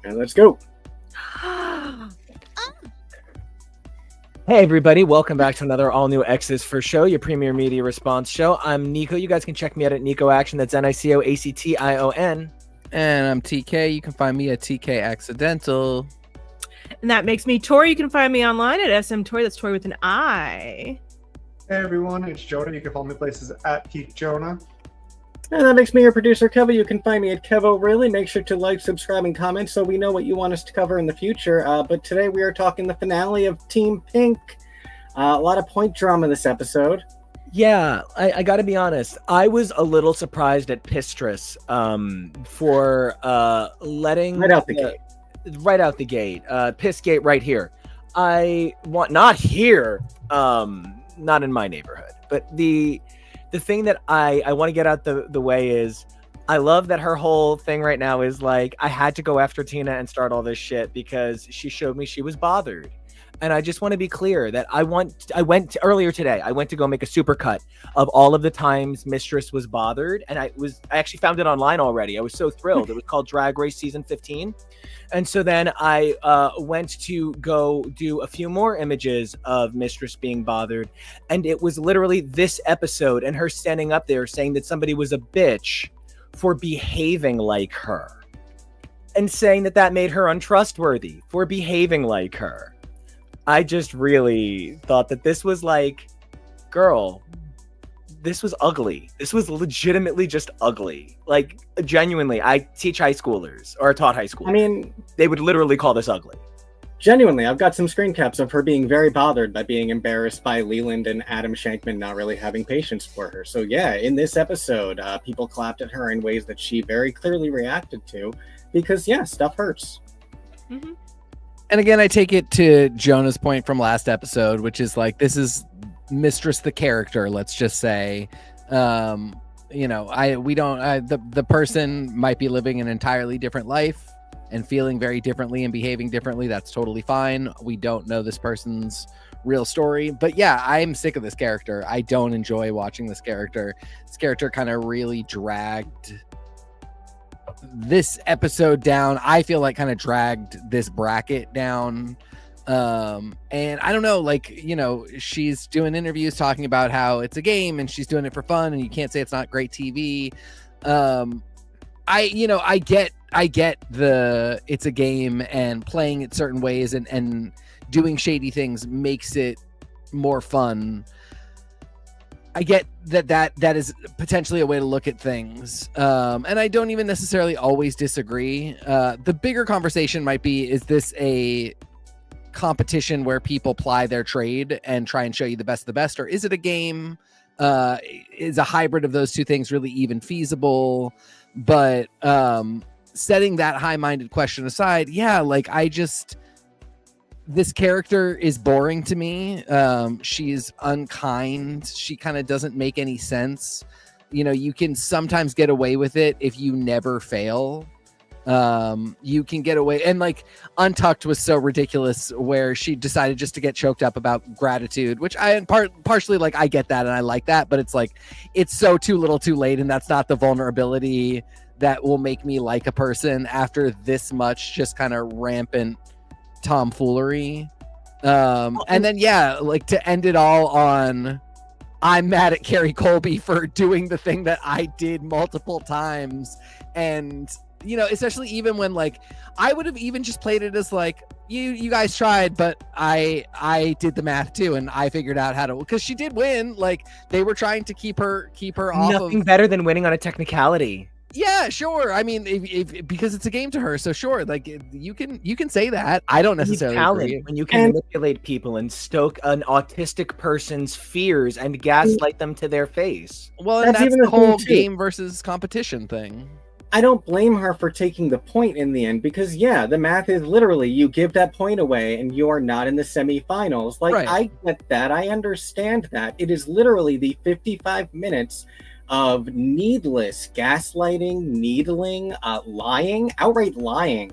And let's go. Hey everybody, welcome back to another all-new X's for Show, your premier media response show. I'm Nico. You guys can check me out at Nico Action. That's NICOACTION. And I'm TK. You can find me at TK Accidental. And that makes me Tori. You can find me online at SM Tori. That's Tori with an I. Hey everyone, it's Jonah. You can follow me places at Peak Jonah. And that makes me your producer, KEVO. You can find me at KEVO. Really, make sure to like, subscribe, and comment so we know what you want us to cover in the future. But today we are talking the finale of Team Pink. A lot of point drama this episode. Yeah, I got to be honest. I was a little surprised at Mistress for letting Right out the gate. Right out the gate. Pissgate right here. I want not here. Not in my neighborhood, but the thing that I want to get out the way is I love that her whole thing right now is like, I had to go after Tina and start all this shit because she showed me she was bothered. And I just want to be clear that I went earlier today. I went to go make a supercut of all of the times Mistress was bothered. And I actually found it online already. I was so thrilled. It was called Drag Race Season 15. And so then I went to go do a few more images of Mistress being bothered. And it was literally this episode and her standing up there saying that somebody was a bitch for behaving like her. And saying that made her untrustworthy for behaving like her. I just really thought that this was like, girl, this was ugly. This was legitimately just ugly. Like, genuinely, I teach high schoolers, or taught high schoolers. I mean, they would literally call this ugly. Genuinely, I've got some screen caps of her being very bothered by being embarrassed by Leland and Adam Shankman not really having patience for her. So yeah, in this episode, people clapped at her in ways that she very clearly reacted to because, yeah, stuff hurts. Mm-hmm. And again, I take it to Jonah's point from last episode, which is like, this is Mistress the character, let's just say. The person might be living an entirely different life and feeling very differently and behaving differently. That's totally fine. We don't know this person's real story. But yeah, I'm sick of this character. I don't enjoy watching this character. This character kind of really dragged this episode down. I feel like kind of dragged this bracket down. And I don't know, like, she's doing interviews talking about how it's a game and she's doing it for fun and you can't say it's not great TV. I get the it's a game and playing it certain ways and doing shady things makes it more fun. I get that is potentially a way to look at things. And I don't even necessarily always disagree. The bigger conversation might be, is this a competition where people ply their trade and try and show you the best of the best? Or is it a game? Is a hybrid of those two things really even feasible? But setting that high-minded question aside, yeah, like this character is boring to me. She's unkind. She kind of doesn't make any sense. You can sometimes get away with it if you never fail. You can get away, and like Untucked was so ridiculous where she decided just to get choked up about gratitude, which I partially like, I get that and I like that, but it's like, it's so too little too late, and that's not the vulnerability that will make me like a person after this much just kind of rampant tomfoolery. And then yeah, like to end it all on, I'm mad at Kerri Colby for doing the thing that I did multiple times. And especially even when, like, I would have even just played it as like, you guys tried, but I did the math too, and I figured out how to, because she did win. Like, they were trying to keep her off. Nothing better than winning on a technicality. Yeah, sure. I mean, if because it's a game to her, so sure. Like, you can say that. I don't necessarily agree. When you can manipulate people and stoke an autistic person's fears and gaslight them to their face. Well, and that's the whole game versus competition thing. I don't blame her for taking the point in the end because, yeah, the math is literally you give that point away and you are not in the semifinals. Like, right. I get that. I understand that. It is literally the 55 minutes of needless gaslighting, needling, lying, outright lying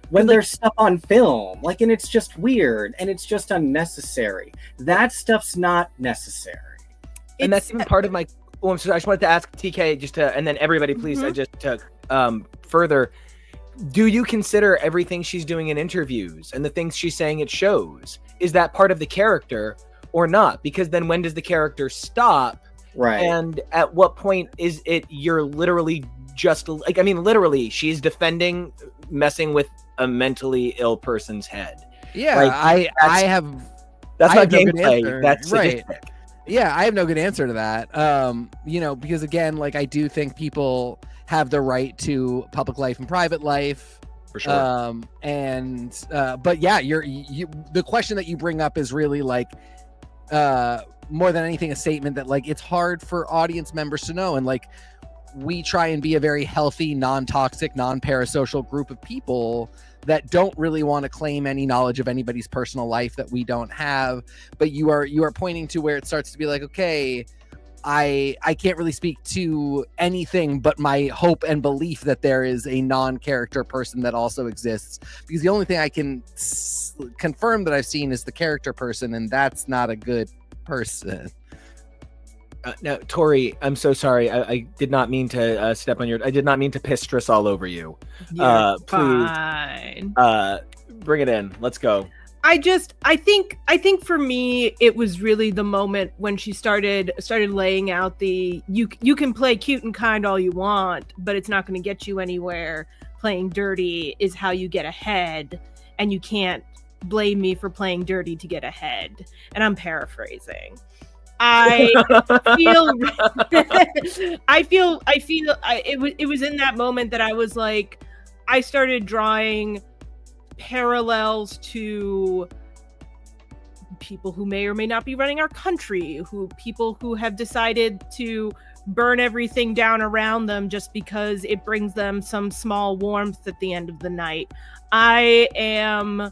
when there's stuff on film. Like, and it's just weird and it's just unnecessary. That stuff's not necessary. And that's even part of my... Oh, I'm sorry. I just wanted to ask TK and then everybody, please, just to further. do you consider everything she's doing in interviews and the things she's saying at shows, is that part of the character or not? Because then when does the character stop? Right. And at what point is it you're literally just like, I mean, literally, she's defending messing with a mentally ill person's head. Yeah, like, that's not gameplay. That's right. sadistic. Yeah, I have no good answer to that. Because again, like, I do think people have the right to public life and private life. For sure. But yeah, the question that you bring up is really like, more than anything, a statement that like it's hard for audience members to know, and like we try and be a very healthy, non-toxic, non-parasocial group of people that don't really want to claim any knowledge of anybody's personal life that we don't have. But you are pointing to where it starts to be like, okay, I can't really speak to anything but my hope and belief that there is a non-character person that also exists, because the only thing I can confirm that I've seen is the character person, and that's not a good person. Now, Tori, I'm so sorry. I did not mean to step on I did not mean to Mistress all over you. Please, fine. Bring it in. Let's go. I think for me, it was really the moment when she started laying out the you can play cute and kind all you want, but it's not going to get you anywhere. Playing dirty is how you get ahead, and you can't blame me for playing dirty to get ahead. And I'm paraphrasing. It was in that moment that I was like, I started drawing parallels to people who may or may not be running our country, people who have decided to burn everything down around them just because it brings them some small warmth at the end of the night. I am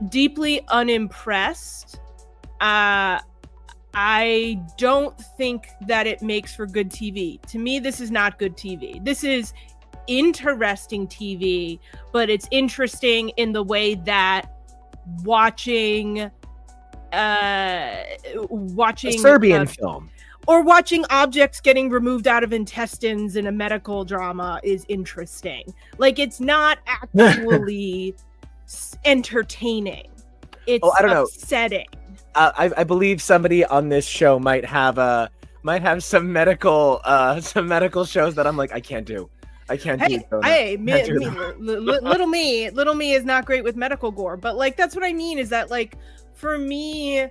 deeply unimpressed. I don't think that it makes for good TV. To me, this is not good TV. This is interesting TV, but it's interesting in the way that watching a Serbian film or watching objects getting removed out of intestines in a medical drama is interesting. Like, it's not actually entertaining. It's upsetting. I believe somebody on this show might have some medical shows that I'm like, I can't do. Little me is not great with medical gore, but like, that's what I mean, is that like, for me,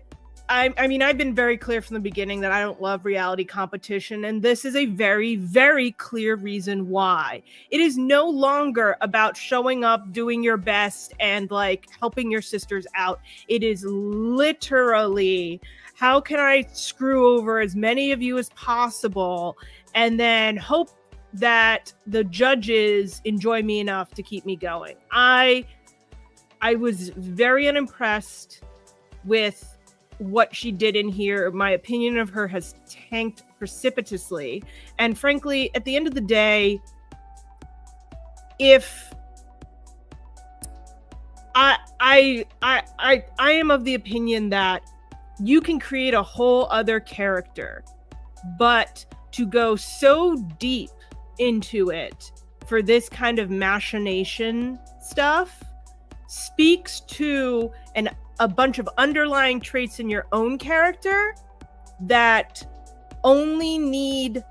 I mean, I've been very clear from the beginning that I don't love reality competition, and this is a very, very clear reason why. It is no longer about showing up, doing your best, and like helping your sisters out. It is literally, how can I screw over as many of you as possible, and then hope that the judges enjoy me enough to keep me going. I was very unimpressed with what she did in here. My opinion of her has tanked precipitously, and frankly, at the end of the day, if I am of the opinion that you can create a whole other character, but to go so deep into it for this kind of machination stuff speaks to a bunch of underlying traits in your own character that only need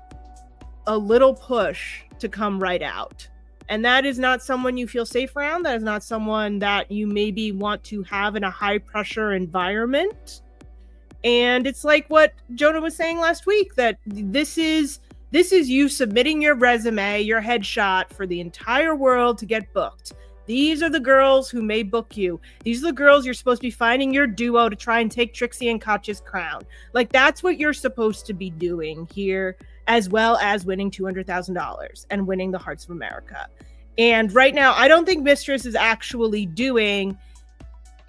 a little push to come right out. And that is not someone you feel safe around. That is not someone that you maybe want to have in a high pressure environment. And it's like what Jonah was saying last week, that this is you submitting your resume, your headshot for the entire world to get booked. These are the girls who may book you. These are the girls you're supposed to be finding your duo to try and take Trixie and Katya's crown. Like, that's what you're supposed to be doing here, as well as winning $200,000 and winning the Hearts of America. And right now, I don't think Mistress is actually doing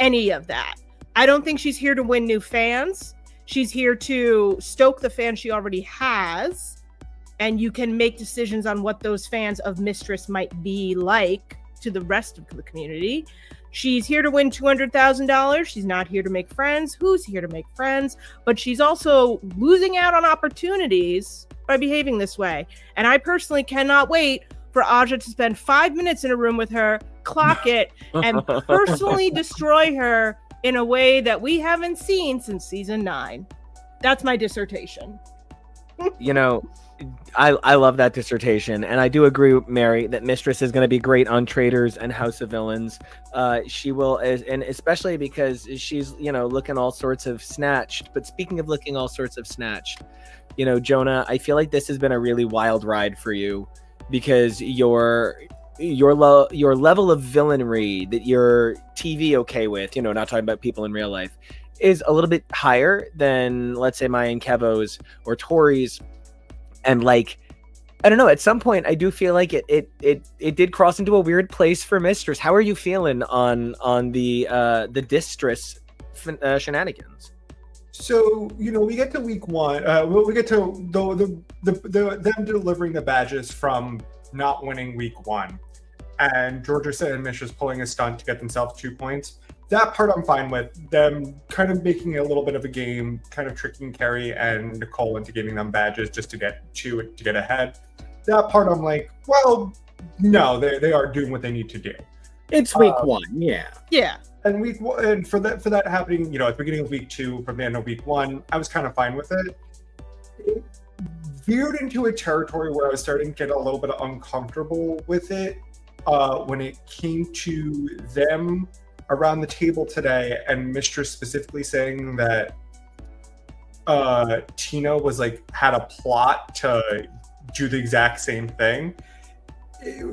any of that. I don't think she's here to win new fans. She's here to stoke the fans she already has. And you can make decisions on what those fans of Mistress might be like to the rest of the community. She's here to win $200,000. She's not here to make friends. Who's here to make friends? But she's also losing out on opportunities by behaving this way. And I personally cannot wait for Aja to spend 5 minutes in a room with her, clock it, and personally destroy her in a way that we haven't seen since season 9. That's my dissertation. You know, I love that dissertation, and I do agree with Mary that Mistress is going to be great on Traitors and House of Villains. She will, and especially because she's, you know, looking all sorts of snatched. But speaking of looking all sorts of snatched, you know, Jonah, I feel like this has been a really wild ride for you, because your level of villainry that you're TV okay with, you know, not talking about people in real life, is a little bit higher than, let's say, my and Kevo's or Tori's. And like, I don't know, at some point I do feel like it did cross into a weird place for Mistress. How are you feeling on the distress shenanigans? So, you know, we get to week 1. We get to them delivering the badges from not winning week 1, and Jorgeous and Mistress pulling a stunt to get themselves 2 points. That part I'm fine with. Them kind of making a little bit of a game, kind of tricking Kerri and Nicole into giving them badges just to get ahead. That part I'm like, well, no, they are doing what they need to do. It's week 1, yeah. Yeah. And and for that happening, you know, at the beginning of week 2, from the end of week 1, I was kind of fine with it. It veered into a territory where I was starting to get a little bit uncomfortable with it when it came to them around the table today, and Mistress specifically saying that Tina was like had a plot to do the exact same thing.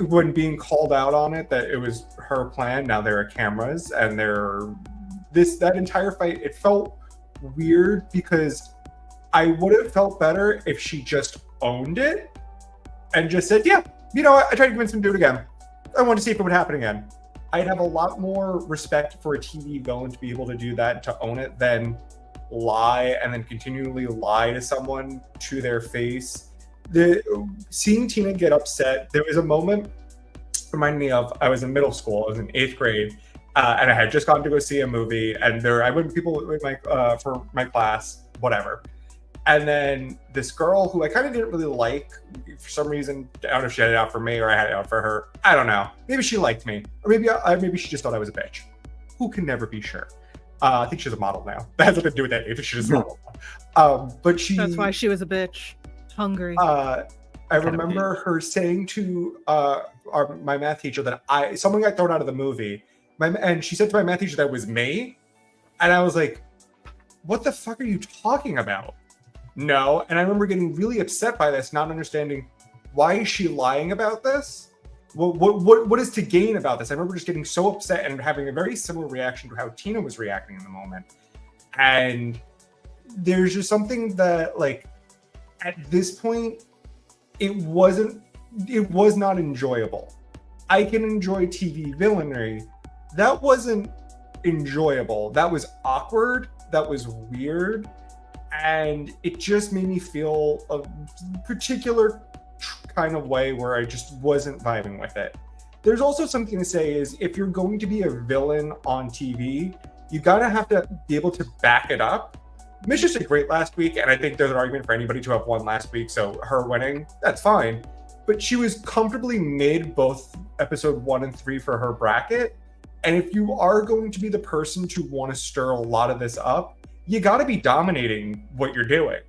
When being called out on it that it was her plan, now there are cameras and that entire fight, it felt weird, because I would have felt better if she just owned it and just said, yeah, you know what, I tried to convince him to do it again. I want to see if it would happen again. I'd have a lot more respect for a TV villain to be able to do that, to own it, than lie and then continually lie to someone to their face. Seeing Tina get upset, there was a moment, reminded me of, I was in middle school, I was in 8th grade, and I had just gone to go see a movie, and I went with people with for my class, whatever. And then this girl who I kind of didn't really like, for some reason, I don't know if she had it out for me or I had it out for her. I don't know. Maybe she liked me, or maybe she just thought I was a bitch. Who can never be sure? I think she's a model now. That has nothing to do with that. If she's a model, but that's why she was a bitch. Hungry. I remember her saying to my math teacher that someone got thrown out of the movie, and she said to my math teacher that it was me, and I was like, "What the fuck are you talking about?" No. And I remember getting really upset by this, not understanding, why is she lying about this? What is to gain about this? I remember just getting so upset and having a very similar reaction to how Tina was reacting in the moment. And there's just something that, like, at this point, it was not enjoyable. I can enjoy TV villainy. That wasn't enjoyable. That was awkward. That was weird. And it just made me feel a particular kind of way where I just wasn't vibing with it. There's also something to say is, if you're going to be a villain on TV, you gotta have to be able to back it up. Mistress did great last week, and I think there's an argument for anybody to have won last week, so her winning, that's fine. But she was comfortably mid both episode 1 and 3 for her bracket. And if you are going to be the person to want to stir a lot of this up, you got to be dominating what you're doing.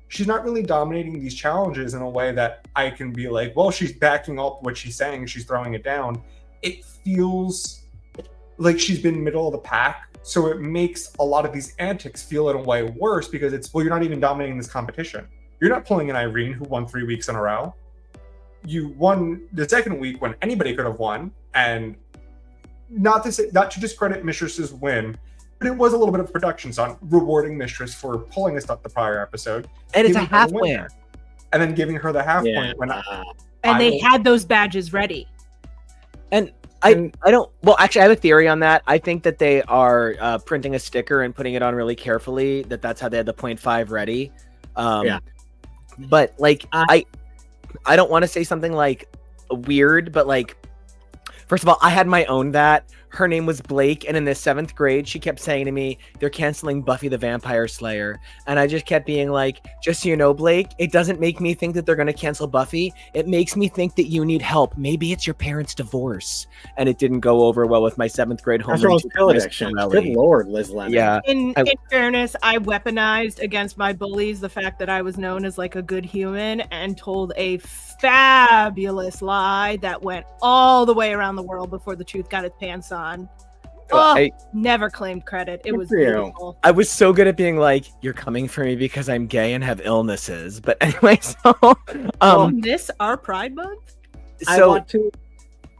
She's not really dominating these challenges in a way that I can be like, well, she's backing up what she's saying, she's throwing it down. It feels like she's been middle of the pack. So it makes a lot of these antics feel in a way worse, because it's, well, you're not even dominating this competition. You're not pulling an Irene who won 3 weeks in a row. You won the second week when anybody could have won. And not to discredit Mistress's win, but it was a little bit of production stunt, rewarding Mistress for pulling a stunt the prior episode. And it's a half win. And then giving her the half point when they had those badges ready. And I don't, well, actually, I have a theory on that. I think that they are printing a sticker and putting it on really carefully, that's how they had the 0.5 ready. But like, I don't want to say something like weird, but like, first of all, I had my own that. her name was Blake, and in the 7th grade, she kept saying to me, they're canceling Buffy the Vampire Slayer. And I just kept being like, just so you know, Blake, it doesn't make me think that they're going to cancel Buffy. It makes me think that you need help. Maybe it's your parents' divorce. And it didn't go over well with my 7th grade homeroom. Pill addiction. Good Lord, Liz Lemon. Yeah. In fairness, I weaponized against my bullies the fact that I was known as like a good human and told a fabulous lie that went all the way around the world before the truth got its pants on. Never claimed credit. It was beautiful. I was so good at being like, you're coming for me because I'm gay and have illnesses. But anyway, so this our Pride Month?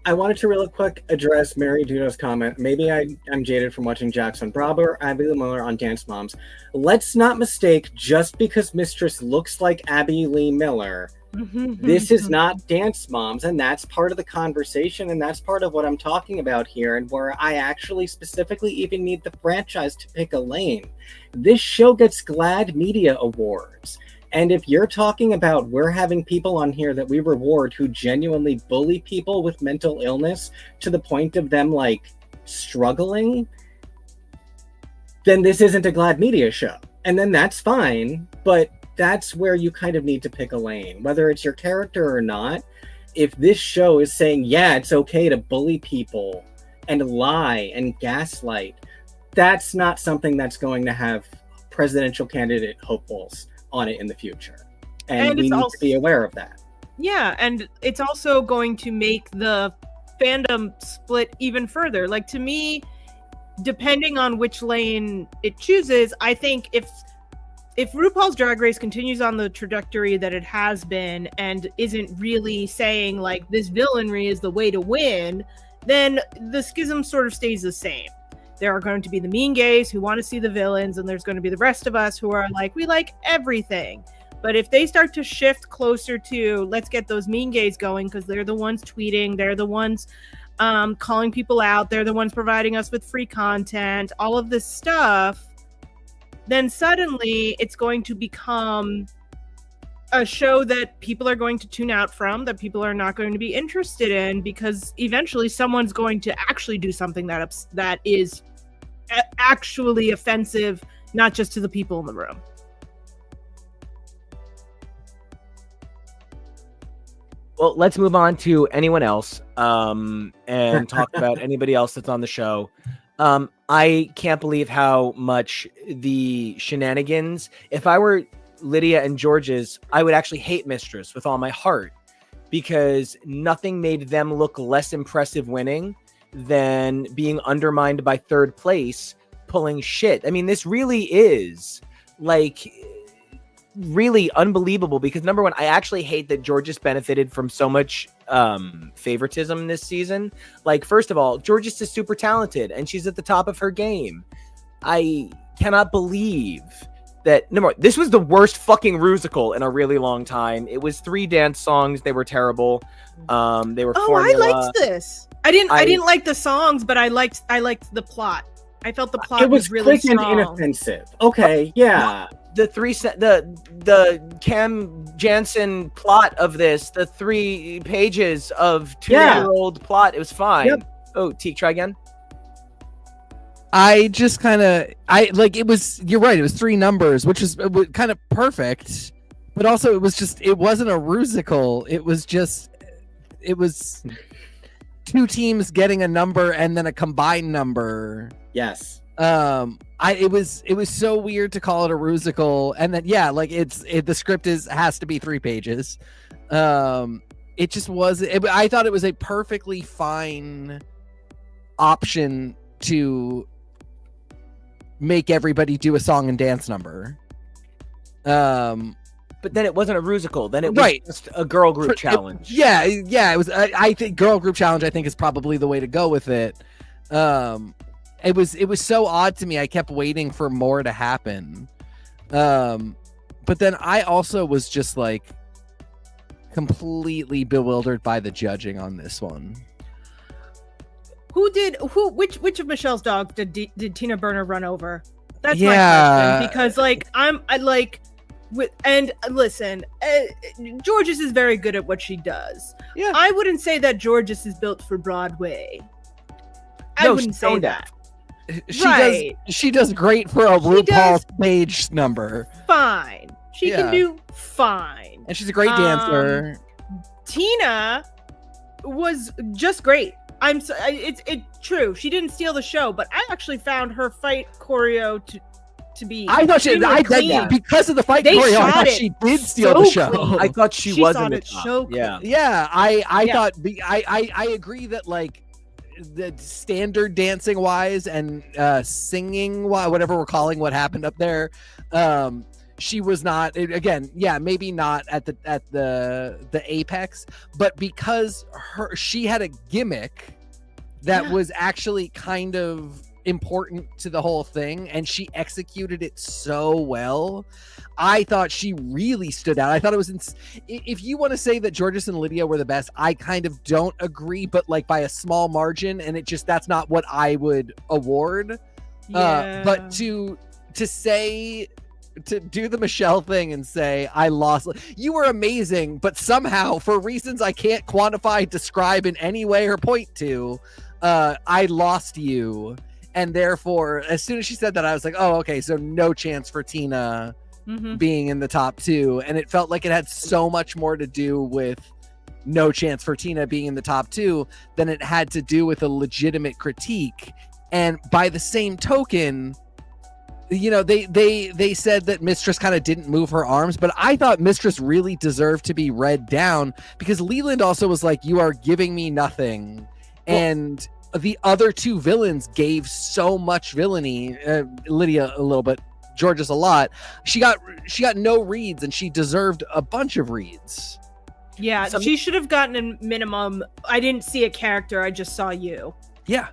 I wanted to real quick address Mary Dudo's comment. Maybe I'm jaded from watching Jackson Bravo or Abby Lee Miller on Dance Moms. Let's not mistake, just because Mistress looks like Abby Lee Miller, this is not Dance Moms, and that's part of the conversation, and that's part of what I'm talking about here, and where I actually specifically even need the franchise to pick a lane. This show gets GLAAD Media Awards. And if you're talking about we're having people on here that we reward who genuinely bully people with mental illness to the point of them like struggling, then this isn't a GLAAD Media show. And then that's fine, but that's where you kind of need to pick a lane, whether it's your character or not. If this show is saying, yeah, it's okay to bully people and lie and gaslight, that's not something that's going to have presidential candidate hopefuls on it in the future. And we need to be aware of that. Yeah, and it's also going to make the fandom split even further. Like, to me, depending on which lane it chooses, I think if RuPaul's Drag Race continues on the trajectory that it has been and isn't really saying like this villainry is the way to win, then the schism sort of stays the same. There are going to be the mean gays who want to see the villains, and there's going to be the rest of us who are like, we like everything. But if they start to shift closer to, let's get those mean gays going, because they're the ones tweeting, they're the ones calling people out, they're the ones providing us with free content, all of this stuff, then suddenly it's going to become a show that people are going to tune out from, that people are not going to be interested in, because eventually someone's going to actually do something that is actually offensive, not just to the people in the room. Well, let's move on to anyone else and talk about anybody else that's on the show. I can't believe how much the shenanigans, if I were Lydia and Jorgeous, I would actually hate Mistress with all my heart, because nothing made them look less impressive winning than being undermined by 3rd place pulling shit. I mean, this really is like really unbelievable, because number one, I actually hate that Jorgeous benefited from so much favoritism this season. Like, first of all, Jorgeous is super talented and she's at the top of her game. I cannot believe that this was the worst fucking Rusical in a really long time. It was 3 dance songs. They were terrible. They were formula. I liked this. I didn't like the songs, but I liked the plot. I felt the plot was really strong. It was quick and inoffensive. Okay, yeah. The Cam Jansen plot of this, the 3 pages of 2-year-old plot, it was fine. Yep. Oh, Teak, try again. I just kind of, it was, you're right, it was 3 numbers, which is kind of perfect, but also it wasn't a Rusical. It was 2 teams getting a number and then a combined number. Yes. It was so weird to call it a Rusical, and then the script has to be 3 pages. It just was. I thought it was a perfectly fine option to make everybody do a song and dance number. But then it wasn't a Rusical. Then it was just a girl group challenge. It was. I think girl group challenge, I think, is probably the way to go with it. It was so odd to me. I kept waiting for more to happen. But then I also was just like completely bewildered by the judging on this one. Which of Michelle's dogs did Tina Burner run over? That's my question, because listen, Jorgeous is very good at what she does. Yeah. I wouldn't say that Jorgeous is built for Broadway. I wouldn't say that. She does great for a RuPaul stage number. Fine. She can do fine. And she's a great dancer. Tina was just great. It's true. She didn't steal the show, but I actually found her fight choreo to be. I thought because of the fight choreo, I thought she did steal the show. Clean. I thought she was in the top. Yeah. I thought I agree that like the standard dancing wise and singing whatever we're calling what happened up there, she was not, again, maybe not at the apex, but because she had a gimmick that was actually kind of important to the whole thing, and she executed it so well. I thought she really stood out. I thought it was if you want to say that Jorgeous and Lydia were the best, I kind of don't agree, but like by a small margin, and that's not what I would award. But to do the Michelle thing and say, I lost, you were amazing, but somehow for reasons I can't quantify, describe in any way or point to, I lost you. And therefore, as soon as she said that, I was like, oh, okay, so no chance for Tina being in the top 2. And it felt like it had so much more to do with no chance for Tina being in the top 2 than it had to do with a legitimate critique. And by the same token, you know, they said that Mistress kind of didn't move her arms, but I thought Mistress really deserved to be read down, because Leland also was like, you are giving me nothing. And the other 2 villains gave so much villainy, Lydia a little bit, Jorgeous a lot. She got no reads, and she deserved a bunch of reads. Yeah, she should have gotten a minimum. I didn't see a character, I just saw you. Yeah.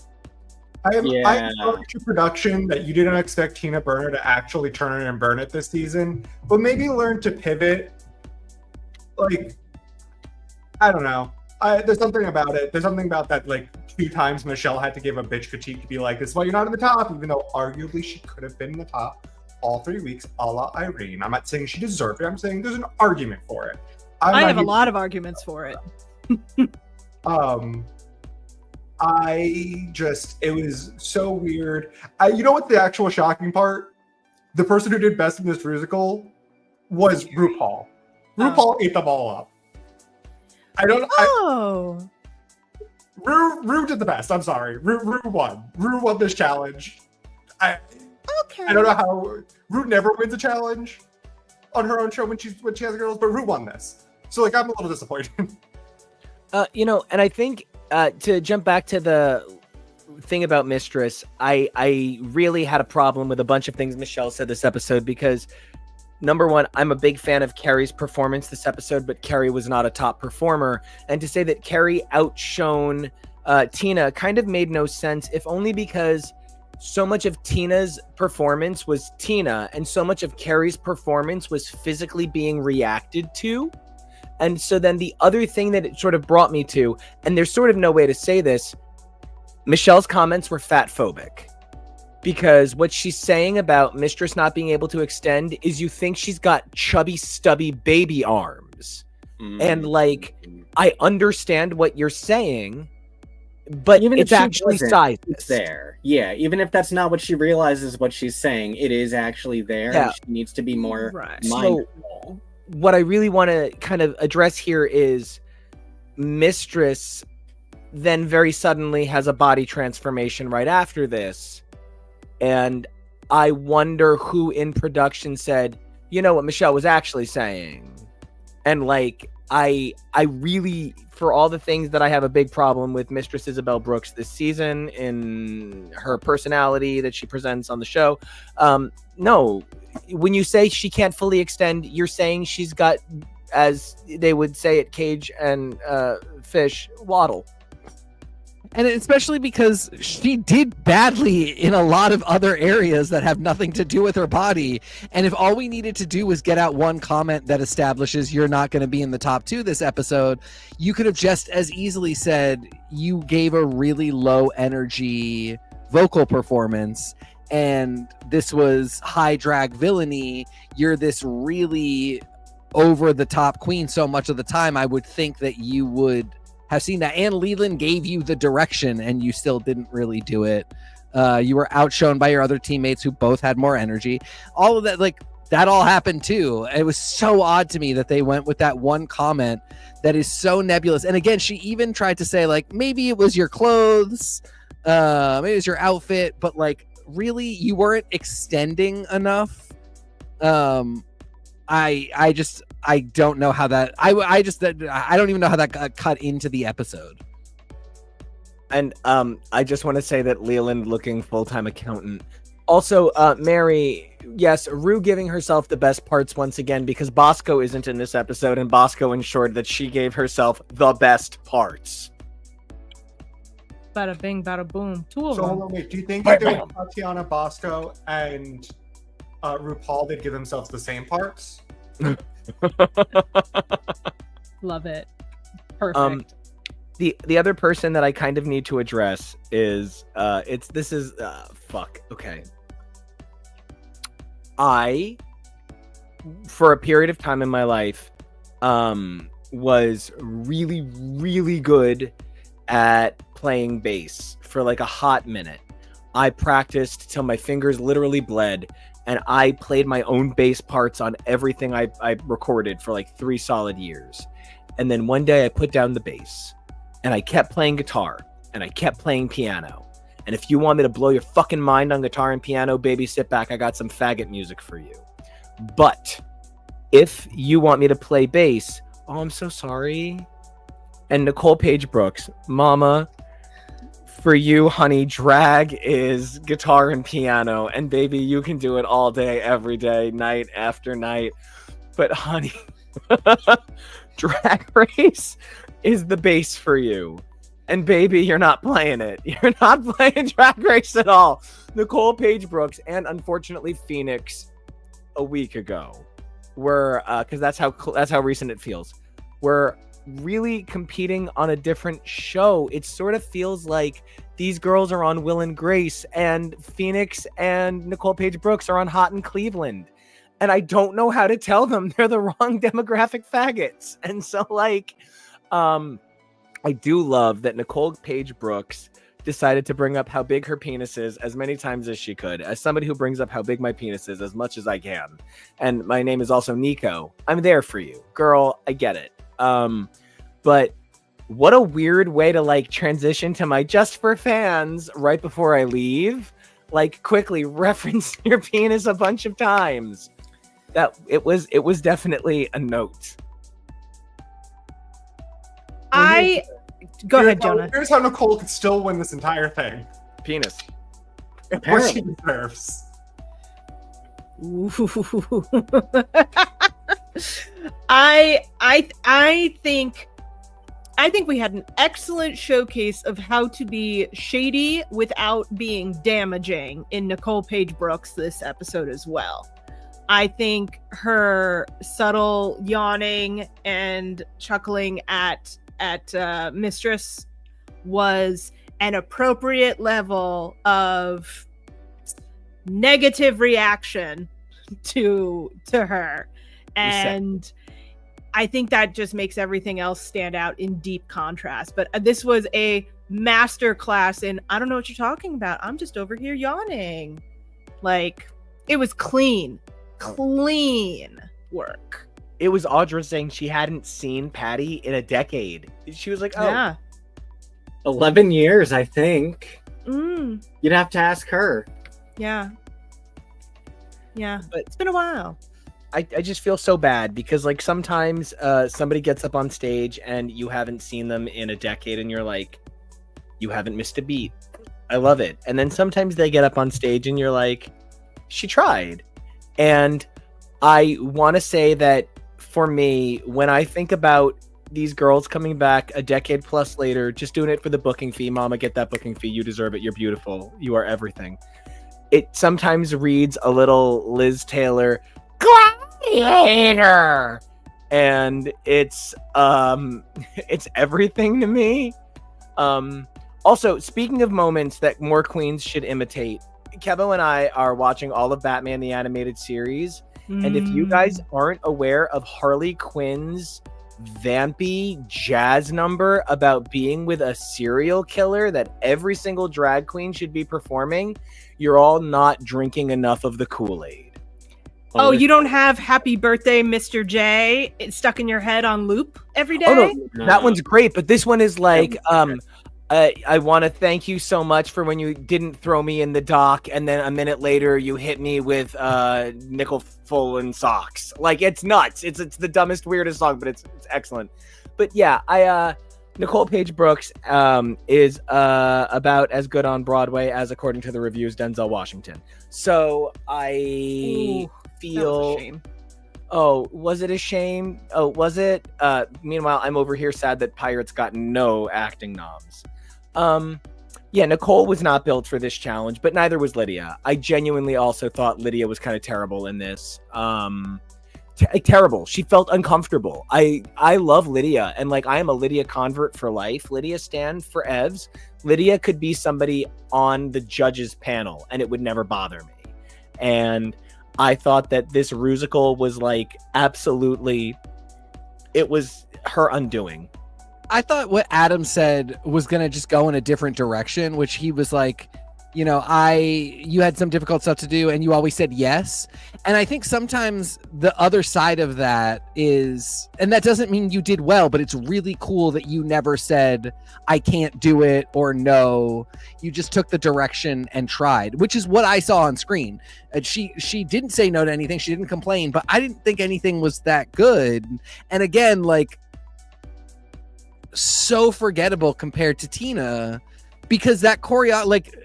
I talked to production that you didn't expect Tina Burner to actually turn it and burn it this season, but maybe learn to pivot. Like, I don't know. There's something about it. There's something about that, like, 2 times Michelle had to give a bitch critique to be like, this is why you're not in the top, even though arguably she could have been in the top all 3 weeks, a la Irene. I'm not saying she deserved it. I'm saying there's an argument for it. I have a lot of arguments for it. It was so weird. You know what the actual shocking part? The person who did best in this Rusical was RuPaul. RuPaul ate them all up. Ru did the best. I'm sorry. Ru won. Ru won this challenge. I don't know how Ru never wins a challenge on her own show when she has girls, but Ru won this. So like, I'm a little disappointed. You know, and I think to jump back to the thing about Mistress, I really had a problem with a bunch of things Michelle said this episode, because number one, I'm a big fan of Kerri's performance this episode, but Kerri was not a top performer. And to say that Kerri outshone Tina kind of made no sense, if only because so much of Tina's performance was Tina, and so much of Kerri's performance was physically being reacted to. And so then the other thing that it sort of brought me to, and there's sort of no way to say this, Michelle's comments were fat phobic. Because what she's saying about Mistress not being able to extend is you think she's got chubby, stubby baby arms. And like, I understand what you're saying, but even it's actually size. It's there. Yeah, even if that's not what she realizes what she's saying, it is actually there. Yeah. And she needs to be more mindful. So, what I really want to kind of address here is Mistress then very suddenly has a body transformation right after this. And I wonder who in production said, you know what Michelle was actually saying. And like, I really, for all the things that I have a big problem with Mistress Isabelle Brooks this season in her personality that she presents on the show. No, when you say she can't fully extend, you're saying she's got, as they would say at Cage and Fish, waddle. And especially because she did badly in a lot of other areas that have nothing to do with her body. And if all we needed to do was get out one comment that establishes you're not going to be in the top 2 this episode, you could have just as easily said you gave a really low energy vocal performance and this was high drag villainy. You're this really over the top queen so much of the time. I would think that you would have seen that. And Leland gave you the direction and you still didn't really do it. You were outshone by your other teammates who both had more energy. All of that, like, that all happened too. It was so odd to me that they went with that one comment that is so nebulous. And again, she even tried to say, like, maybe it was your clothes, maybe it was your outfit, but like, really, you weren't extending enough. I don't know how that. I don't even know how that got cut into the episode. And I just want to say that Leland looking full-time accountant. Also, Mary, yes, Rue giving herself the best parts once again because Bosco isn't in this episode, and Bosco ensured that she gave herself the best parts. Bada bing, bada boom. Two of So them. hold on, wait. Do you think that Tatiana, Bosco, and RuPaul did give themselves the same parts? Love it. Perfect. The other person that I kind of need to address is fuck. Okay. I, for a period of time in my life, was really, really good at playing bass for like a hot minute. I practiced till my fingers literally bled, and I played my own bass parts on everything I recorded for like 3 solid years. And then one day I put down the bass, and I kept playing guitar, and I kept playing piano. And if you want me to blow your fucking mind on guitar and piano, baby, sit back. I got some faggot music for you. But if you want me to play bass, oh, I'm so sorry. And Nicole Paige Brooks, mama, for you, honey, drag is guitar and piano. And baby, you can do it all day, every day, night after night. But honey, Drag Race is the bass for you. And baby, you're not playing it. You're not playing Drag Race at all. Nicole Paige Brooks and unfortunately Phoenix a week ago were, because that's how recent it feels, were really competing on a different show. It sort of feels like these girls are on Will and Grace, and Phoenix and Nicole Paige Brooks are on Hot in Cleveland. And I don't know how to tell them they're the wrong demographic faggots. And so, like, I do love that Nicole Paige Brooks decided to bring up how big her penis is as many times as she could, as somebody who brings up how big my penis is as much as I can. And my name is also NICO. I'm there for you. Girl, I get it. But what a weird way to like transition to my just for fans right before I leave. Like, quickly reference your penis a bunch of times. That it was definitely a note. Go ahead, Jonah. Here's how Nicole could still win this entire thing. Penis. What she deserves. Ooh. I think we had an excellent showcase of how to be shady without being damaging in Nicole Paige Brooks this episode as well. I think her subtle yawning and chuckling at Mistress was an appropriate level of negative reaction to her, and I think that just makes everything else stand out in deep contrast. But this was a master class in I don't know what you're talking about. I'm just over here yawning. Like, it was clean work. It was Audra saying she hadn't seen Patty in a decade. She was like, oh. Yeah. 11 years, I think. Mm. You'd have to ask her. Yeah. But it's been a while. I just feel so bad because, like, sometimes somebody gets up on stage and you haven't seen them in a decade and you're like, you haven't missed a beat. I love it. And then sometimes they get up on stage and you're like, she tried. And I want to say that for me, when I think about these girls coming back a decade plus later, just doing it for the booking fee, mama, get that booking fee. You deserve it. You're beautiful. You are everything. It sometimes reads a little Liz Taylor Gladiator, and it's everything to me. Also, speaking of moments that more queens should imitate, KEVO and I are watching all of Batman the Animated Series. And if you guys aren't aware of Harley Quinn's vampy jazz number about being with a serial killer that every single drag queen should be performing, you're all not drinking enough of the Kool-Aid. Oh, you don't have Happy Birthday, Mr. J stuck in your head on loop every day? Oh, no, that one's great. But this one is like, I want to thank you so much for when you didn't throw me in the dock, and then a minute later you hit me with nickel full in socks. Like, it's nuts. It's the dumbest, weirdest song, but it's excellent. But yeah, Nicole Paige Brooks is about as good on Broadway as, according to the reviews, Denzel Washington. So I feel. Oh, was it a shame? Oh, was it? Meanwhile, I'm over here sad that Pirates got no acting noms. Yeah, Nicole was not built for this challenge, but neither was Lydia. I genuinely also thought Lydia was kind of terrible in this. Terrible. She felt uncomfortable. I love Lydia, and like, I am a Lydia convert for life. Lydia stand for Evs. Lydia could be somebody on the judges panel, and it would never bother me. And I thought that this Rusical was like, absolutely, it was her undoing. I thought what Adam said was going to just go in a different direction, which he was like, you know, you had some difficult stuff to do and you always said yes. And I think sometimes the other side of that is, and that doesn't mean you did well, but it's really cool that you never said, I can't do it or no. You just took the direction and tried, which is what I saw on screen. And she didn't say no to anything. She didn't complain, but I didn't think anything was that good. And again, like, so forgettable compared to Tina, because that choreo, like,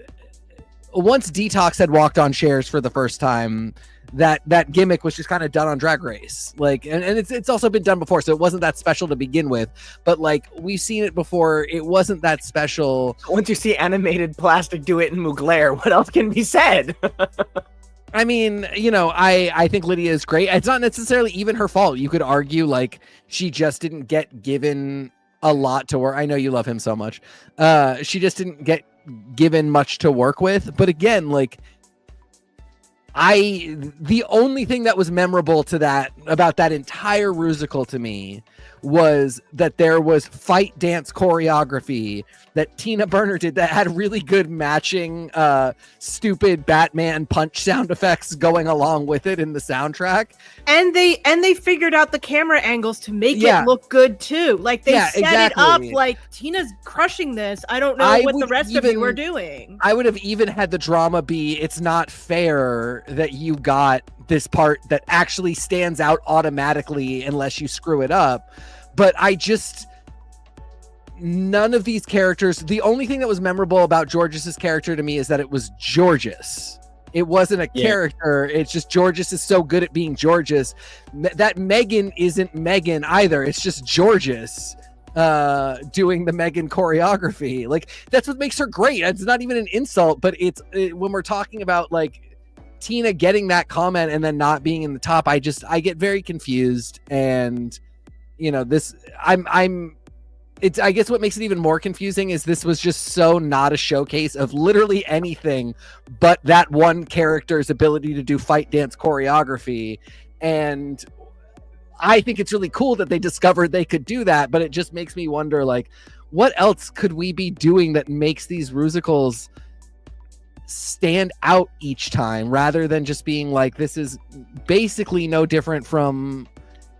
once Detox had walked on chairs for the first time, that gimmick was just kind of done on Drag Race. Like, and it's also been done before, so it wasn't that special to begin with. But like, we've seen it before, it wasn't that special. Once you see animated plastic do it in Mugler, what else can be said? I mean, you know, I think Lydia is great. It's not necessarily even her fault. You could argue like she just didn't get given a lot to work. I know you love him so much. She just didn't get given much to work with. But again, like, the only thing that was memorable to that about that entire Rusical to me was that there was fight dance choreography that Tina Burner did that had really good matching stupid Batman punch sound effects going along with it in the soundtrack. And they figured out the camera angles to make it look good too. Like, they set it up like Tina's crushing this. I don't know what the rest of you are doing. I would have even had the drama be, it's not fair that you got this part that actually stands out automatically unless you screw it up. But none of these characters, the only thing that was memorable about Jorgeous' character to me is that it was Jorgeous. It wasn't a character. It's just Jorgeous is so good at being Jorgeous. That Megan isn't Megan either. It's just Jorgeous doing the Megan choreography. Like, that's what makes her great. It's not even an insult, but when we're talking about like Tina getting that comment and then not being in the top, I get very confused. And you know, I guess what makes it even more confusing is this was just so not a showcase of literally anything but that one character's ability to do fight dance choreography. And I think it's really cool that they discovered they could do that, but it just makes me wonder, like, what else could we be doing that makes these Rusicals stand out each time rather than just being like, this is basically no different from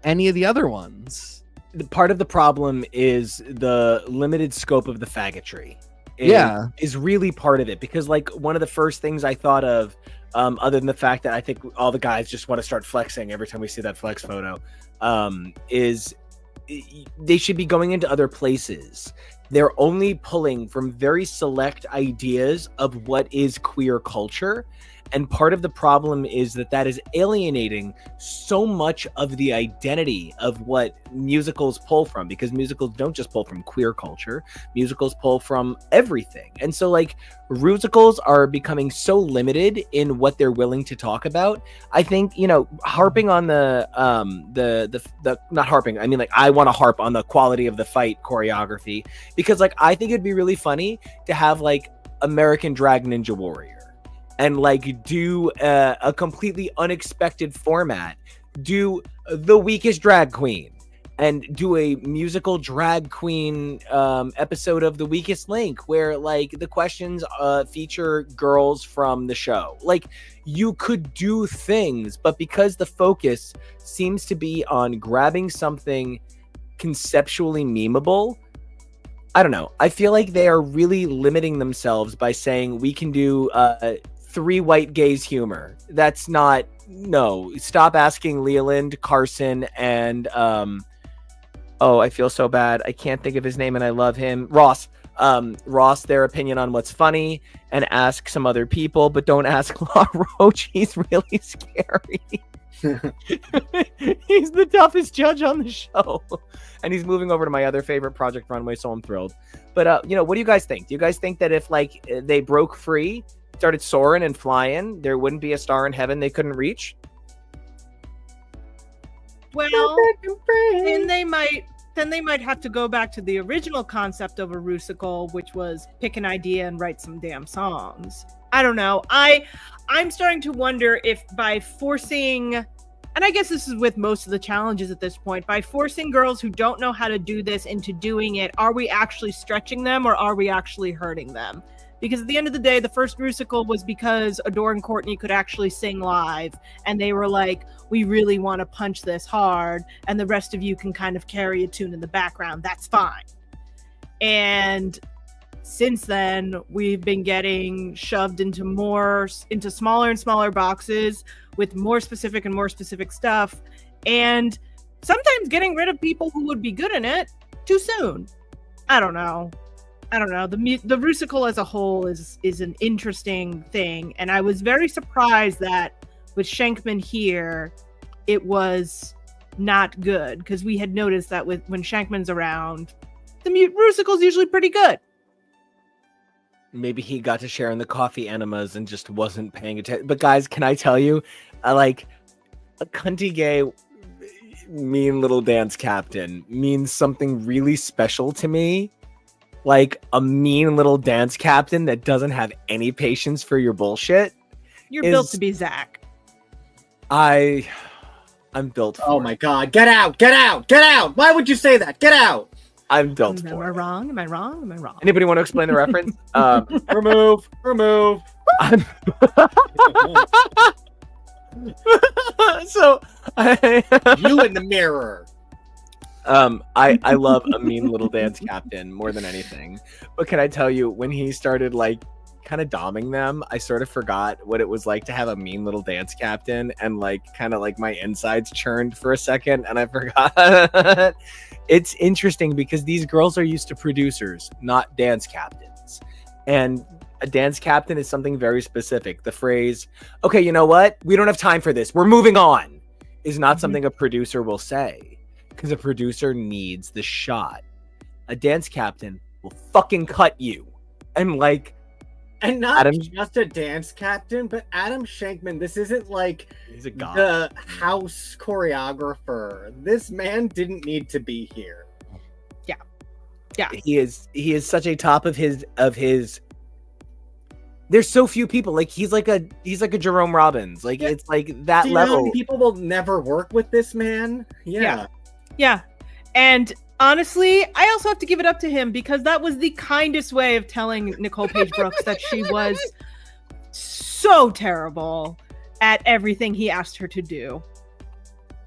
any of the other ones. Part of the problem is the limited scope of the faggotry. Is really part of it, because like, one of the first things I thought of, other than the fact that I think all the guys just want to start flexing every time we see that flex photo, is they should be going into other places. They're only pulling from very select ideas of what is queer culture. And part of the problem is that is alienating so much of the identity of what musicals pull from, because musicals don't just pull from queer culture, musicals pull from everything. And so like, Rusicals are becoming so limited in what they're willing to talk about. I think, you know, harping on the not harping, I mean, like, I want to harp on the quality of the fight choreography, because like, I think it'd be really funny to have like American Drag Ninja Warrior and like do a completely unexpected format, do the weakest drag queen, and do a musical drag queen episode of The Weakest Link where like the questions feature girls from the show. Like you could do things, but because the focus seems to be on grabbing something conceptually memeable, I don't know. I feel like they are really limiting themselves by saying we can do 3 white gays humor. That's not, no. Stop asking Leland, Carson, and oh, I feel so bad. I can't think of his name and I love him. Ross. Ross, their opinion on what's funny, and ask some other people, but don't ask Law Roach. He's really scary. He's the toughest judge on the show. And he's moving over to my other favorite Project Runway, so I'm thrilled. But you know, what do you guys think? Do you guys think that if like they broke free, started soaring and flying, there wouldn't be a star in heaven they couldn't reach? Well, then they might have to go back to the original concept of a Rusical, which was pick an idea and write some damn songs. I don't know. I'm starting to wonder if by forcing, and I guess this is with most of the challenges at this point, by forcing girls who don't know how to do this into doing it, are we actually stretching them or are we actually hurting them? Because at the end of the day, the first Rusical was because Adore and Courtney could actually sing live. And they were like, we really want to punch this hard. And the rest of you can kind of carry a tune in the background. That's fine. And since then, we've been getting shoved into smaller and smaller boxes with more specific and more specific stuff. And sometimes getting rid of people who would be good in it too soon. I don't know. The Rusical as a whole is an interesting thing, and I was very surprised that with Shankman here, it was not good because we had noticed that when Shankman's around, the Rusical's usually pretty good. Maybe he got to share in the coffee enemas and just wasn't paying attention. But guys, can I tell you, like a cunty gay mean little dance captain means something really special to me. Like a mean little dance captain that doesn't have any patience for your bullshit. You're built to be Zach. I'm built for Oh my god, get out! Get out! Get out! Why would you say that? Get out! I'm built Am for I it. wrong? Am I wrong? Am I wrong? Anybody want to explain the reference? Remove! So You in the mirror. I love a mean little dance captain more than anything. But can I tell you, when he started like kind of doming them, I sort of forgot what it was like to have a mean little dance captain, and like kind of like my insides churned for a second and I forgot. It's interesting because these girls are used to producers, not dance captains. And a dance captain is something very specific. The phrase, okay, you know what? We don't have time for this. We're moving on, is not something a producer will say. Because a producer needs the shot. A dance captain will fucking cut you. And like, and not just a dance captain, but Adam Shankman. This isn't like he's a god. The house choreographer. This man didn't need to be here. Yeah. He is such a top of his. There's so few people. Like he's like a Jerome Robbins. Like it's like that level. Know people will never work with this man. Yeah. And honestly, I also have to give it up to him because that was the kindest way of telling Nicole Paige Brooks that she was so terrible at everything he asked her to do.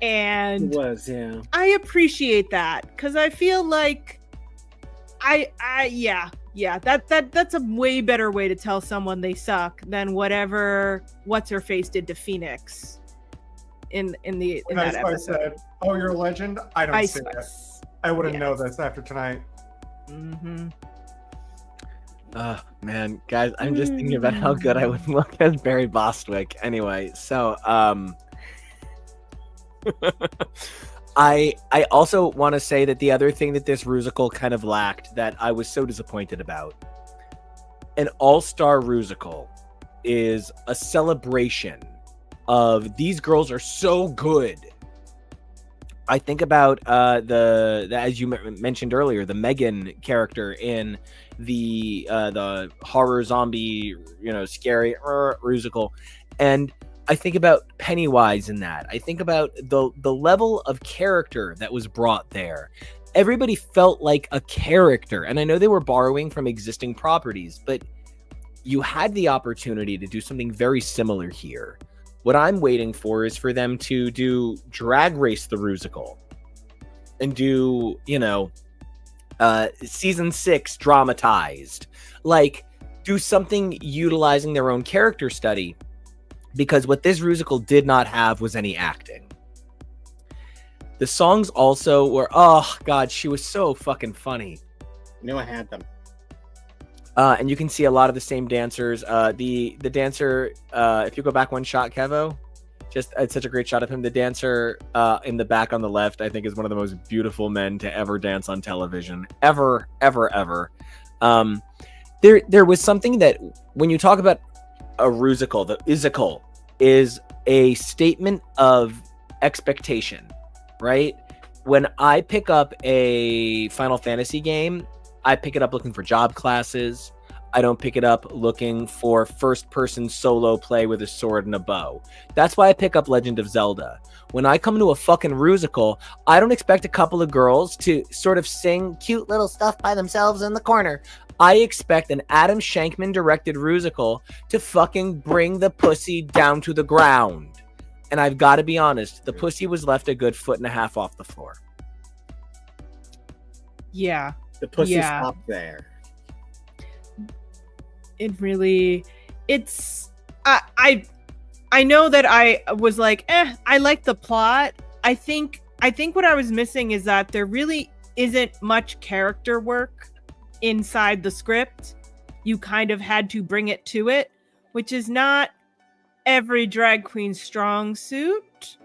And it was, yeah. I appreciate that because I feel like that's a way better way to tell someone they suck than whatever what's her face did to Phoenix in that episode. Said, "Oh, you're a legend." I don't Ice see it. Spice. I wouldn't know this after tonight. Mm-hmm. Oh man, guys, I'm just thinking about how good I would look as Barry Bostwick. Anyway, so I also want to say that the other thing that this Rusical kind of lacked that I was so disappointed about, an all-star Rusical is a celebration of these girls are so good. I think about the as you mentioned earlier, the Megan character in the horror zombie, scary Rusical, and I think about Pennywise in that. I think about the level of character that was brought there. Everybody felt like a character, and I know they were borrowing from existing properties, but you had the opportunity to do something very similar here. What I'm waiting for is for them to do Drag Race the Rusical and do, season 6 dramatized. Like, do something utilizing their own character study, because what this Rusical did not have was any acting. The songs also were, oh god, she was so fucking funny. You know I had them. And you can see a lot of the same dancers. The dancer, if you go back one shot, KEVO, it's such a great shot of him. The dancer in the back on the left, I think, is one of the most beautiful men to ever dance on television. Ever. There was something that, when you talk about a Rusical, the Isical is a statement of expectation, right? When I pick up a Final Fantasy game, I pick it up looking for job classes. I don't pick it up looking for first-person solo play with a sword and a bow. That's why I pick up Legend of Zelda. When I come to a fucking Rusical, I don't expect a couple of girls to sort of sing cute little stuff by themselves in the corner. I expect an Adam Shankman-directed Rusical to fucking bring the pussy down to the ground. And I've got to be honest, the pussy was left a good 1.5 feet off the floor. Yeah. The pussy stopped there. It really, I know that I was like, I like the plot. I think what I was missing is that there really isn't much character work inside the script. You kind of had to bring it to it, which is not every drag queen's strong suit.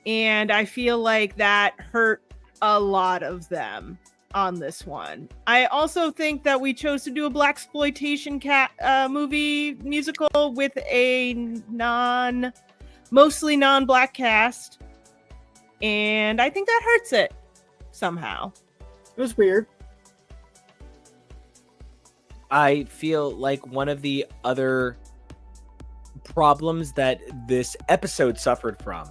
And I feel like that hurt a lot of them on this one. I also think that we chose to do a blaxploitation movie musical with a mostly non-black cast, and I think that hurts it somehow. It was weird. I feel like one of the other problems that this episode suffered from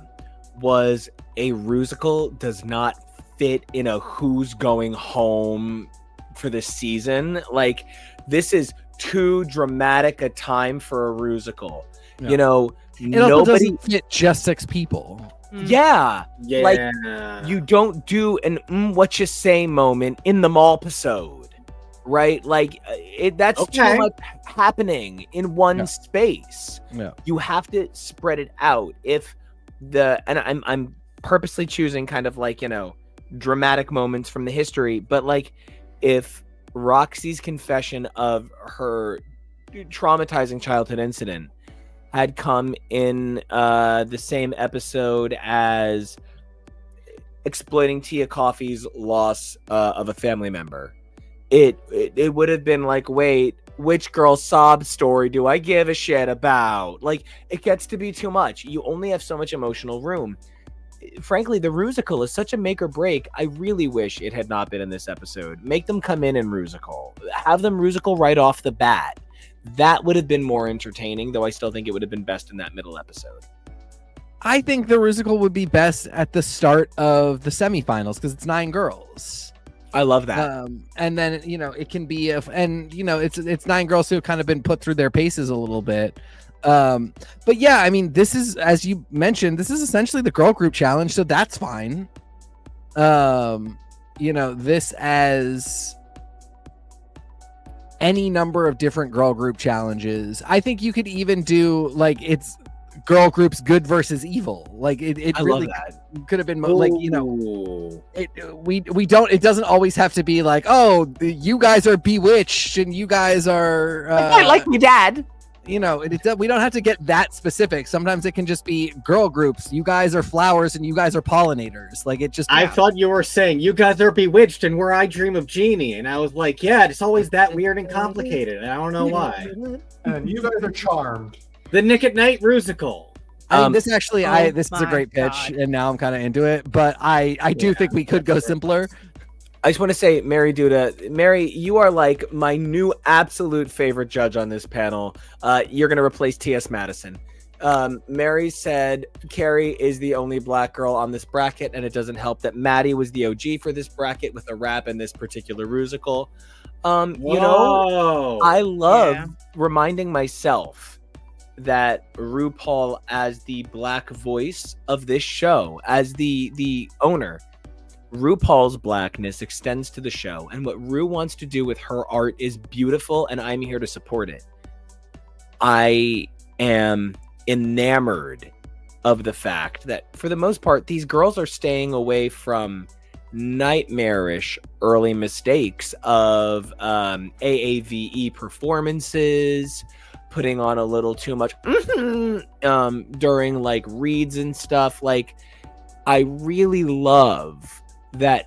was a Rusical does not fit in a who's going home for this season. Like, this is too dramatic a time for a Rusical. Yeah. It also doesn't fit just 6 people. Yeah. Like, you don't do an what you say moment in the mall episode, right? Like, that's too much happening in one space. Yeah. You have to spread it out. And I'm purposely choosing kind of like, dramatic moments from the history, but like, if Roxy's confession of her traumatizing childhood incident had come in the same episode as exploiting Tia Coffee's loss of a family member, it would have been like, wait, which girl's sob story do I give a shit about? Like, it gets to be too much. You only have so much emotional room. Frankly, the Rusical is such a make or break. I really wish it had not been in this episode. Make them come in Rusical. Have them Rusical right off the bat. That would have been more entertaining, though I still think it would have been best in that middle episode. I think the Rusical would be best at the start of the semifinals because it's 9 girls. I love that. And then, it can be it's 9 girls who have kind of been put through their paces a little bit. But yeah, I mean, this is, as you mentioned, this is essentially the girl group challenge, so that's fine. This as any number of different girl group challenges. I think you could even do like it's girl groups good versus evil. Like it really could have been like, it doesn't always have to be like, oh, you guys are bewitched and you guys are I like my dad. We don't have to get that specific. Sometimes it can just be girl groups. You guys are flowers and you guys are pollinators. Like it just. I thought you were saying you guys are bewitched and where I dream of Genie, and I was like, yeah, it's always that weird and complicated, and I don't know why. And you guys are charmed. The Nick at Night Rusical. I mean, this actually, this is a great pitch, and now I'm kind of into it. But I do think we could go simpler. I just want to say, Mary Duda, Mary, you are like my new absolute favorite judge on this panel. You're going to replace T.S. Madison. Mary said Kerri is the only black girl on this bracket, and it doesn't help that Maddie was the OG for this bracket with a rap in this particular Rusical. You know, I love reminding myself that RuPaul, as the black voice of this show, as the owner, RuPaul's blackness extends to the show, and what Ru wants to do with her art is beautiful, and I'm here to support it. I am enamored of the fact that, for the most part, these girls are staying away from nightmarish early mistakes of AAVE performances, putting on a little too much during like reads and stuff. Like, I really love that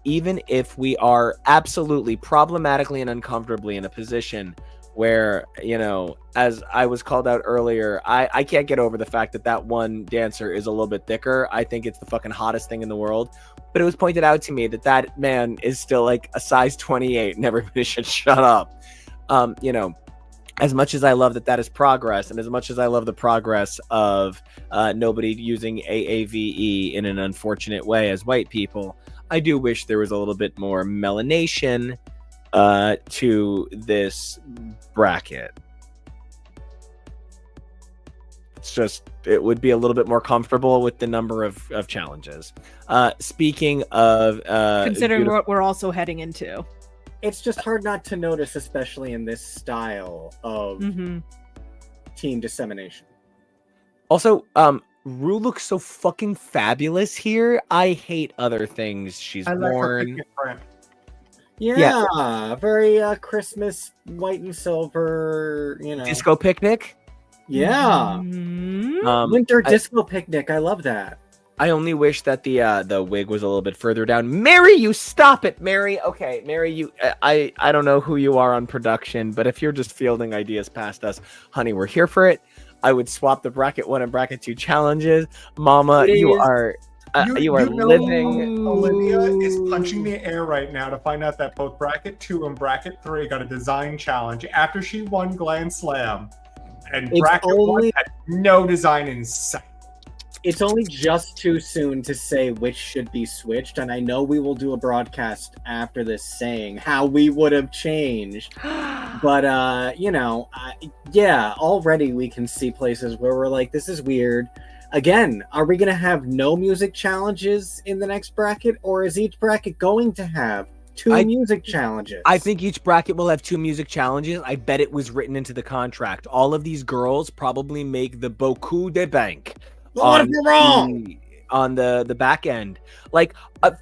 even if we are absolutely problematically and uncomfortably in a position where, you know, as I was called out earlier, I can't get over the fact that that one dancer is a little bit thicker. I think it's the fucking hottest thing in the world. But it was pointed out to me that that man is still like a size 28 and everybody should shut up. You know, as much as I love that is progress, and as much as I love the progress of nobody using AAVE in an unfortunate way as white people, I do wish there was a little bit more melanation to this bracket. It's just, it would be a little bit more comfortable with the number of challenges. Speaking of considering what we're also heading into, it's just hard not to notice, especially in this style of team dissemination. Also, Ru looks so fucking fabulous here. I hate other things she's worn. Yeah, very Christmas white and silver, you know. Disco picnic? Yeah. Winter disco picnic. I love that. I only wish that the wig was a little bit further down. Mary, you stop it, Mary. Okay, Mary, you I don't know who you are on production, but if you're just fielding ideas past us, honey, we're here for it. I would swap the bracket 1 and bracket 2 challenges. Mama, you are living. Olivia is punching the air right now to find out that both bracket 2 and bracket 3 got a design challenge after she won Glam Slam, and bracket 1 had no design in sight. It's only just too soon to say which should be switched, and I know we will do a broadcast after this saying how we would have changed. But, you know, yeah, already we can see places where we're like, this is weird. Again, are we going to have no music challenges in the next bracket, or is each bracket going to have two music challenges? I think each bracket will have 2 music challenges. I bet it was written into the contract. All of these girls probably make the beaucoup de bank. What if you're wrong? On the back end. Like,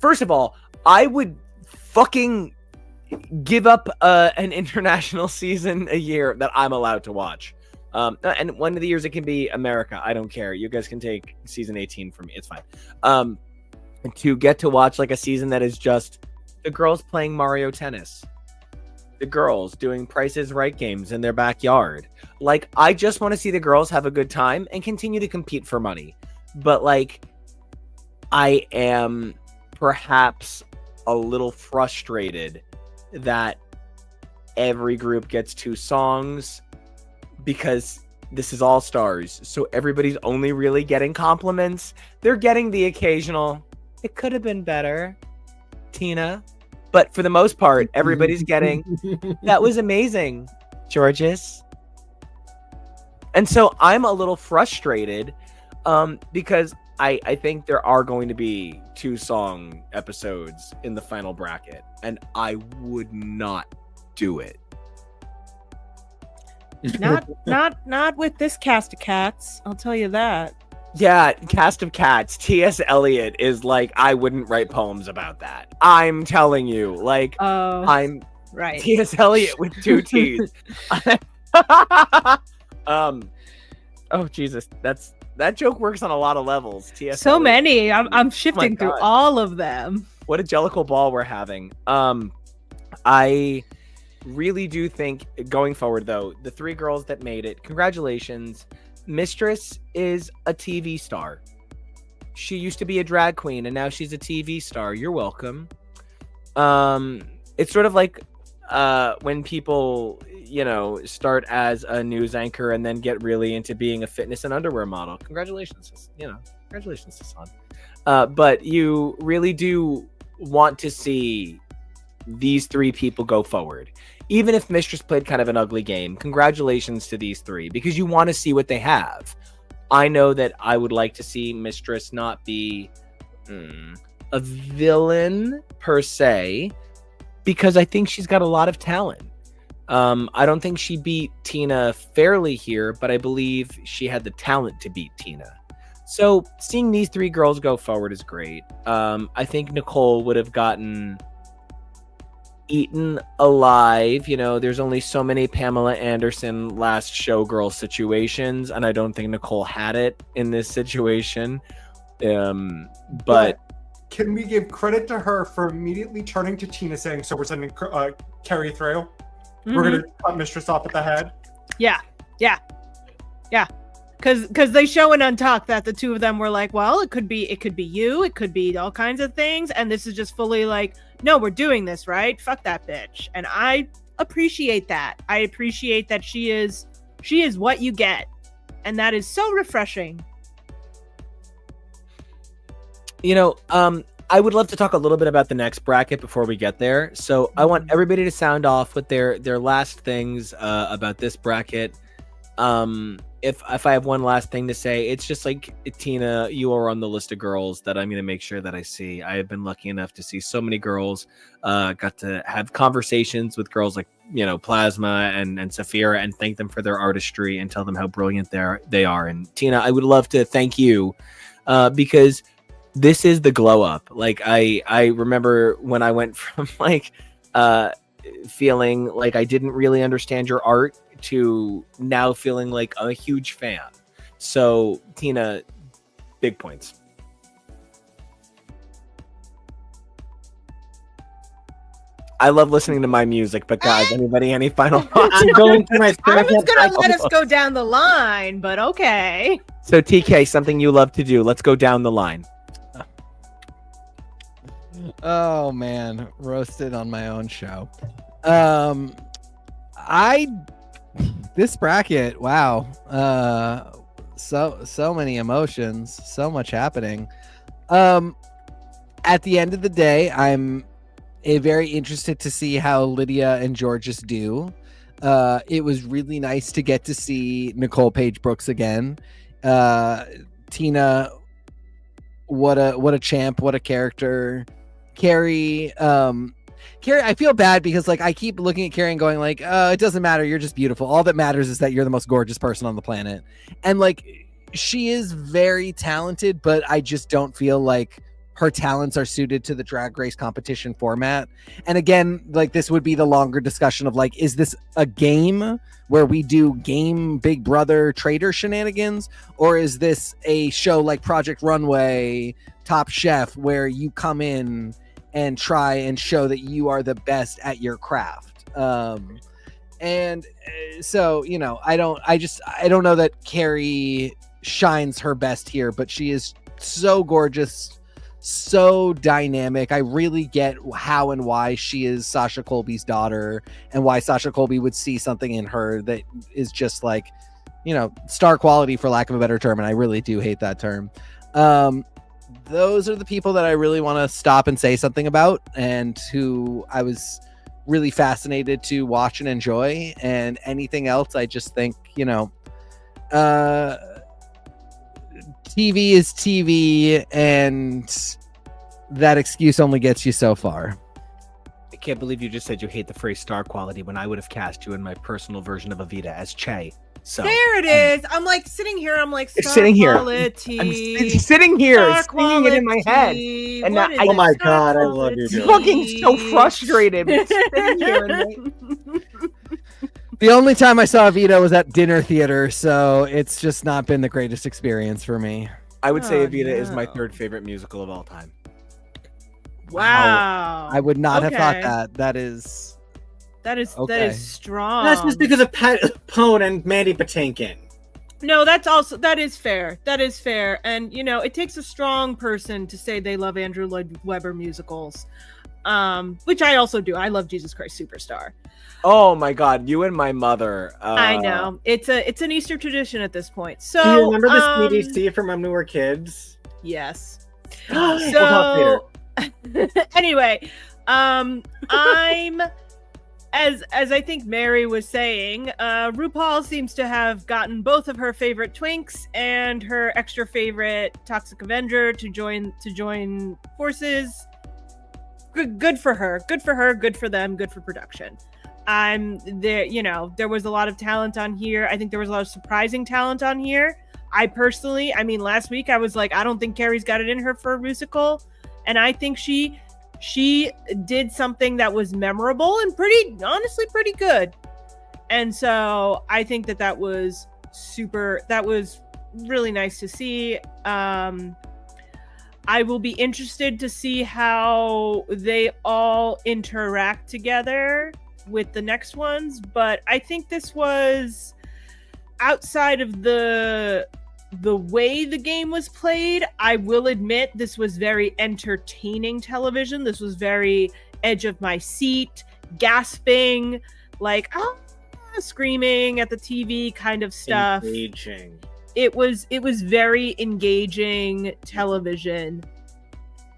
first of all, I would fucking give up an international season a year that I'm allowed to watch. And one of the years it can be America. I don't care. You guys can take season 18 from me. It's fine. To get to watch like a season that is just the girls playing Mario Tennis. The girls doing Price is Right games in their backyard. Like, I just want to see the girls have a good time and continue to compete for money. But, like, I am perhaps a little frustrated that every group gets 2 songs because this is All Stars. So everybody's only really getting compliments. They're getting the occasional, it could have been better, Tina. But for the most part, everybody's getting, that was amazing, Jorgeous. And so I'm a little frustrated because I think there are going to be 2 song episodes in the final bracket, and I would not do it. Not with this cast of cats. I'll tell you that. Yeah, cast of cats. T.S. Eliot is like, I wouldn't write poems about that. I'm telling you, like, I'm right. T.S. Eliot with 2 T's. Oh Jesus, that joke works on a lot of levels. T.S. So Eliot. many. I'm shifting through all of them. What a jellicle ball we're having. I really do think going forward, though, the 3 girls that made it, congratulations. Mistress is a TV star. She used to be a drag queen and now she's a TV star. You're welcome. It's sort of like when people, start as a news anchor and then get really into being a fitness and underwear model. Congratulations, congratulations, Hassan. But you really do want to see these three people go forward. Even if Mistress played kind of an ugly game, congratulations to these three, because you want to see what they have. I know that I would like to see Mistress not be a villain per se, because I think she's got a lot of talent. I don't think she beat Tina fairly here, but I believe she had the talent to beat Tina. So seeing these three girls go forward is great. I think Nicole would have gotten eaten alive. There's only so many Pamela Anderson last showgirl situations, and I don't think Nicole had it in this situation. But can we give credit to her for immediately turning to Tina saying, so we're sending Kerri through? We're going to cut Mistress off at the head? Yeah. Because they show in Untucked that the two of them were like, well, it could be you, it could be all kinds of things, and this is just fully like, no, we're doing this, right? Fuck that bitch. And I appreciate that. I appreciate that she is what you get, and that is so refreshing. I would love to talk a little bit about the next bracket before we get there. So I want everybody to sound off with their last things about this bracket. If I have one last thing to say, it's just like, Tina, you are on the list of girls that I'm going to make sure that I see. I have been lucky enough to see so many girls, got to have conversations with girls like, Plasma and Saphira, and thank them for their artistry and tell them how brilliant they are. And Tina, I would love to thank you because this is the glow up. Like I remember when I went from feeling like I didn't really understand your art to now feeling like a huge fan. So Tina, big points. I love listening to my music, but guys, any final thoughts? I'm going to my I was going to let us go down the line, but okay. So TK, something you love to do. Let's go down the line. Oh man, roasted on my own show. This bracket, wow. So many emotions, so much happening. At the end of the day, I'm very interested to see how Lydia and Jorgeous do. It was really nice to get to see Nicole Paige Brooks again. Tina, what a champ, what a character. Kerri, I feel bad because I keep looking at Kerri and going it doesn't matter, you're just beautiful. All that matters is that you're the most gorgeous person on the planet. And she is very talented, but I just don't feel like her talents are suited to the Drag Race competition format. And again, this would be the longer discussion of is this a game where we do game Big Brother traitor shenanigans, or is this a show like Project Runway, Top Chef, where you come in and try and show that you are the best at your craft? And so, I don't know that Kerri shines her best here, but she is so gorgeous, so dynamic. I really get how and why she is Sasha Colby's daughter, and why Sasha Colby would see something in her that is just star quality, for lack of a better term. And I really do hate that term. Those are the people that I really want to stop and say something about, and who I was really fascinated to watch and enjoy. And anything else, I just think, TV is TV, and that excuse only gets you so far. I can't believe you just said you hate the phrase star quality when I would have cast you in my personal version of Evita as Che. So there it is. I'm sitting here. I'm star sitting here. Quality. I'm sitting here, singing it in my head. And now, oh my god, I love you. I'm fucking so frustrated. Sitting here The only time I saw Evita was at dinner theater, so it's just not been the greatest experience for me. I would say Evita is my third favorite musical of all time. Wow. I would not have thought that. That is strong. That's just because of Pat Pone and Mandy Patinkin. No, that is fair. That is fair. And it takes a strong person to say they love Andrew Lloyd Webber musicals. which I also do. I love Jesus Christ Superstar. Oh my God, you and my mother. I know it's an Easter tradition at this point. So do you remember the CDC from when we were kids? Yes. We'll talk later. Anyway, I'm as I think Mary was saying, RuPaul seems to have gotten both of her favorite twinks and her extra favorite Toxic Avenger to join forces. Good for her. Good for her. Good for them. Good for production. There. You know, there was a lot of talent on here. I think there was a lot of surprising talent on here. I personally, last week I was like, I don't think Kerri's got it in her for a Rusical, and I think she did something that was memorable and honestly pretty good. And so I think that was really nice to see. I will be interested to see how they all interact together with the next ones, but I think this was, outside of the way the game was played, I will admit this was very entertaining television. This was very edge of my seat, gasping, like screaming at the TV kind of stuff. Engaging. It was very engaging television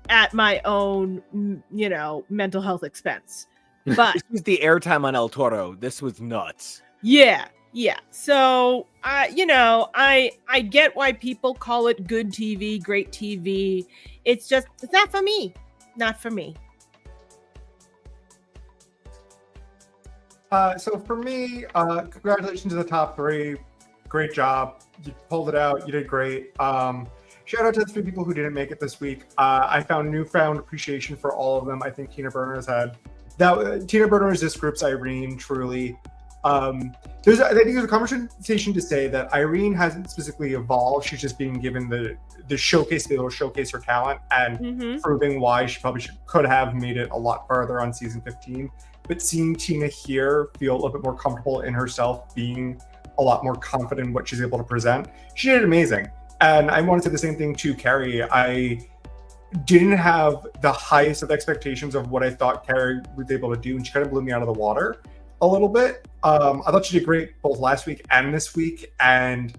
at my own, mental health expense. But this was the airtime on El Toro. This was nuts. Yeah. So, I get why people call it good TV, great TV. It's not for me. Not for me. So for me, congratulations to the top 3. Great job. You pulled it out. You did great. Shout out to the 3 people who didn't make it this week. I found newfound appreciation for all of them. I think Tina Burner's this group's Irene, truly. I think there's a conversation to say that Irene hasn't specifically evolved. She's just being given the showcase to be able to showcase her talent and proving why she probably could have made it a lot farther on season 15. But seeing Tina here feel a little bit more comfortable in herself, being a lot more confident in what she's able to present, she did amazing. And I want to say the same thing to Kerri. I didn't have the highest of expectations of what I thought Kerri was able to do, and she kind of blew me out of the water a little bit. I thought she did great both last week and this week, and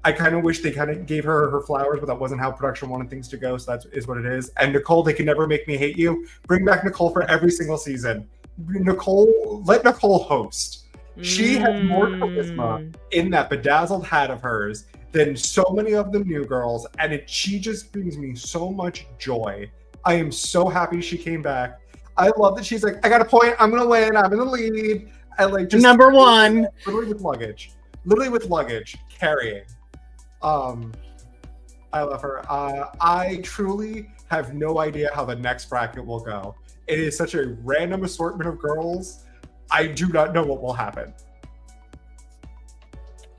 I kind of wish they kind of gave her flowers, but that wasn't how production wanted things to go, so that is what it is. And Nicole, they can never make me hate you. Bring back Nicole for every single season. Let Nicole host. She has more charisma in that bedazzled hat of hers than so many of the new girls, and she just brings me so much joy. I am so happy she came back. I love that she's like, I got a point, I'm gonna win, I'm in the lead. I like just number 1. Literally with luggage, carrying. I love her. I truly have no idea how the next bracket will go. It is such a random assortment of girls. I do not know what will happen.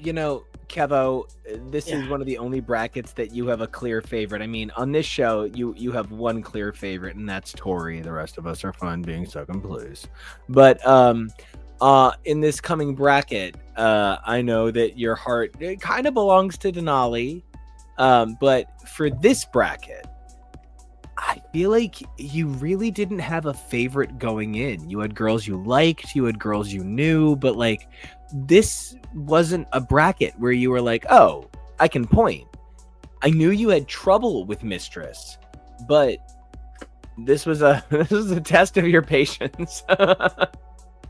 KEVO, this is one of the only brackets that you have a clear favorite. On this show, you have one clear favorite, and that's Tori. The rest of us are fine being second place. But in this coming bracket, I know that your heart kind of belongs to Denali. But for this bracket, I feel like you really didn't have a favorite going in. You had girls you liked, you had girls you knew, but this wasn't a bracket where you were like, oh, I can point. I knew you had trouble with Mistress, but this was a test of your patience.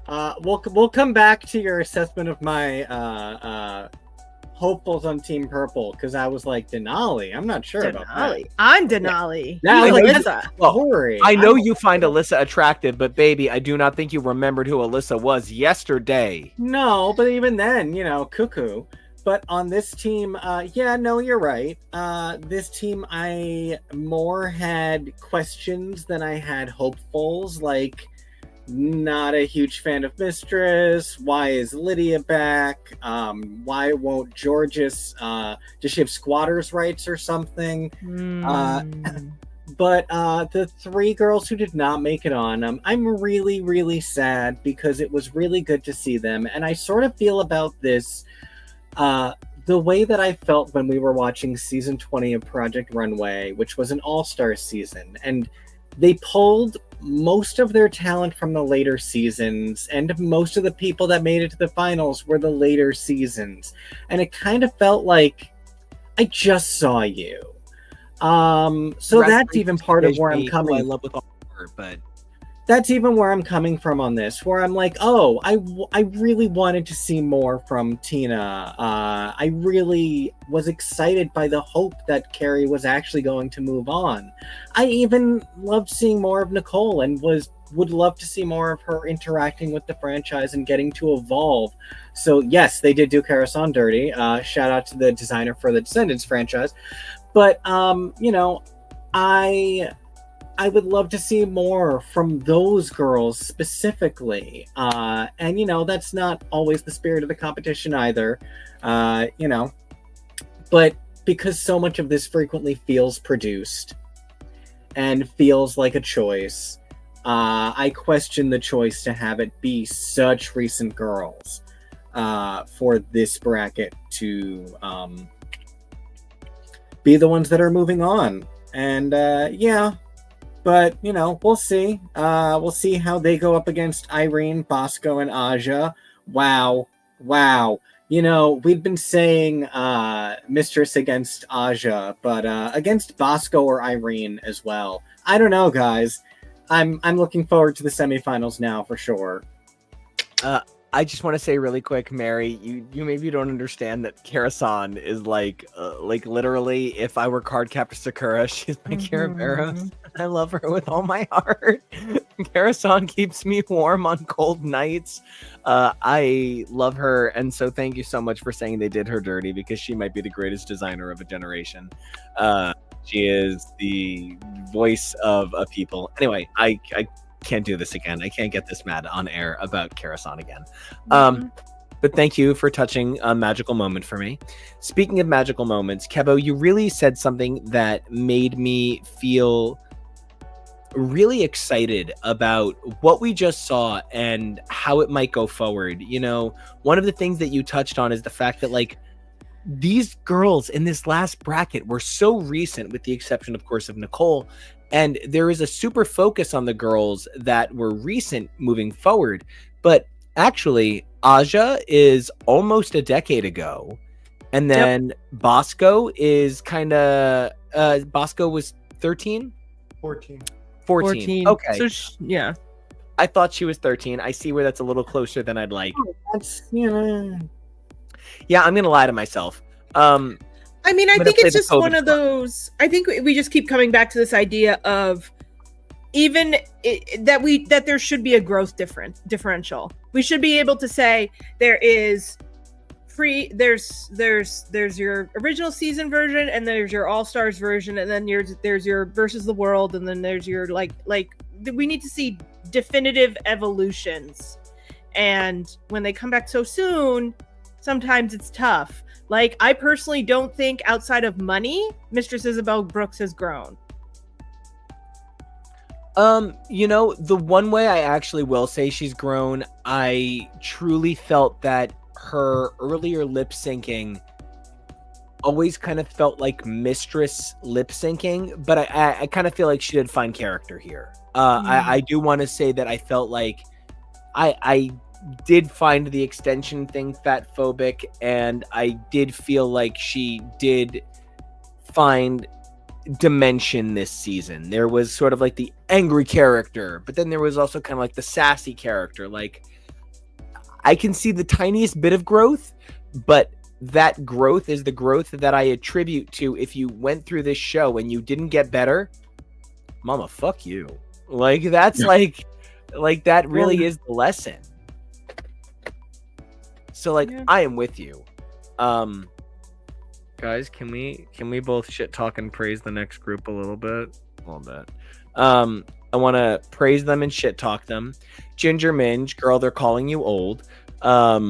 We'll come back to your assessment of my hopefuls on Team Purple, because I was like, Denali. I'm not sure about that. I'm Denali. Yeah. I know you find Alyssa attractive, but baby, I do not think you remembered who Alyssa was yesterday. No, but even then, cuckoo. But on this team, you're right. This team, I more had questions than I had hopefuls. Not a huge fan of Mistress. Why is Lydia back? Why won't Jorgeous does she have squatters' rights or something? But the 3 girls who did not make it on, I'm really, really sad, because it was really good to see them. And I sort of feel about this the way that I felt when we were watching season 20 of Project Runway, which was an all-star season. And they pulled most of their talent from the later seasons, and most of the people that made it to the finals were the later seasons. And it kind of felt like I just saw you. So that's even part of where I'm coming. I love with all her, but that's even where I'm coming from on this, where I'm like, oh, I really wanted to see more from Tina. I really was excited by the hope that Kerri was actually going to move on. I even loved seeing more of Nicole and would love to see more of her interacting with the franchise and getting to evolve. So yes, they did do Kara-san dirty. Shout out to the designer for the Descendants franchise. But, I would love to see more from those girls specifically. And, that's not always the spirit of the competition either, But because so much of this frequently feels produced and feels like a choice, I question the choice to have it be such recent girls for this bracket to be the ones that are moving on. And, but, we'll see. We'll see how they go up against Irene, Bosco, and Aja. Wow. We'd been saying Mistress against Aja, but against Bosco or Irene as well. I don't know, guys. I'm looking forward to the semifinals now for sure. I just want to say really quick, Mary, you maybe don't understand that Kara-san is like literally, if I were Cardcaptor Sakura, she's my Kira. I love her with all my heart. Kara-san keeps me warm on cold nights. I love her, and so thank you so much for saying they did her dirty, because she might be the greatest designer of a generation. She is the voice of a people. Anyway, I can't do this again. I can't get this mad on air about Kara-san again. But thank you for touching a magical moment for me. Speaking of magical moments, KEVO, you really said something that made me feel really excited about what we just saw and how it might go forward. One of the things that you touched on is the fact that these girls in this last bracket were so recent, with the exception, of course, of Nicole. And there is a super focus on the girls that were recent moving forward. But actually, Aja is almost a decade ago. And then Bosco is Bosco was 13? 14. Okay. So, yeah. I thought she was 13. I see where that's a little closer than I'd like. Oh, that's, Yeah, I'm going to lie to myself. I think it's just one of those. I think we just keep coming back to this idea of that there should be a growth differential. We should be able to say there's your original season version, and there's your All-Stars version, and then there's your versus the world, and then there's your like we need to see definitive evolutions. And when they come back so soon, sometimes it's tough. I personally don't think, outside of money, Mistress Isabelle Brooks has grown. The one way I actually will say she's grown, I truly felt that her earlier lip syncing always kind of felt like Mistress lip syncing, but I kind of feel like she did find character here. I do want to say that I felt like I did find the extension thing fat phobic, and I did feel like she did find dimension this season. There was sort of like the angry character, but then there was also kind of like the sassy character. I can see the tiniest bit of growth, but that growth is the growth that I attribute to, if you went through this show and you didn't get better, mama, fuck you. That's that really is the lesson. So I am with you. Guys, can we both shit talk and praise the next group a little bit? I want to praise them and shit talk them. Ginger Minge, girl, they're calling you old. I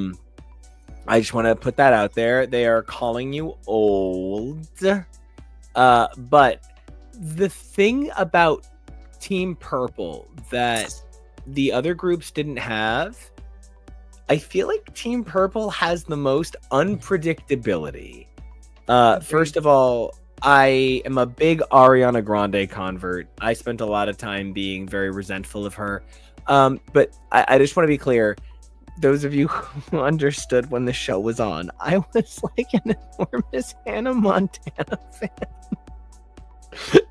just want to put that out there. They are calling you old. But the thing about Team Purple that the other groups didn't have, I feel like Team Purple has the most unpredictability. First of all, I am a big Ariana Grande convert. I spent a lot of time being very resentful of her. But I just want to be clear. Those of you who understood when the show was on, I was like an enormous Hannah Montana fan.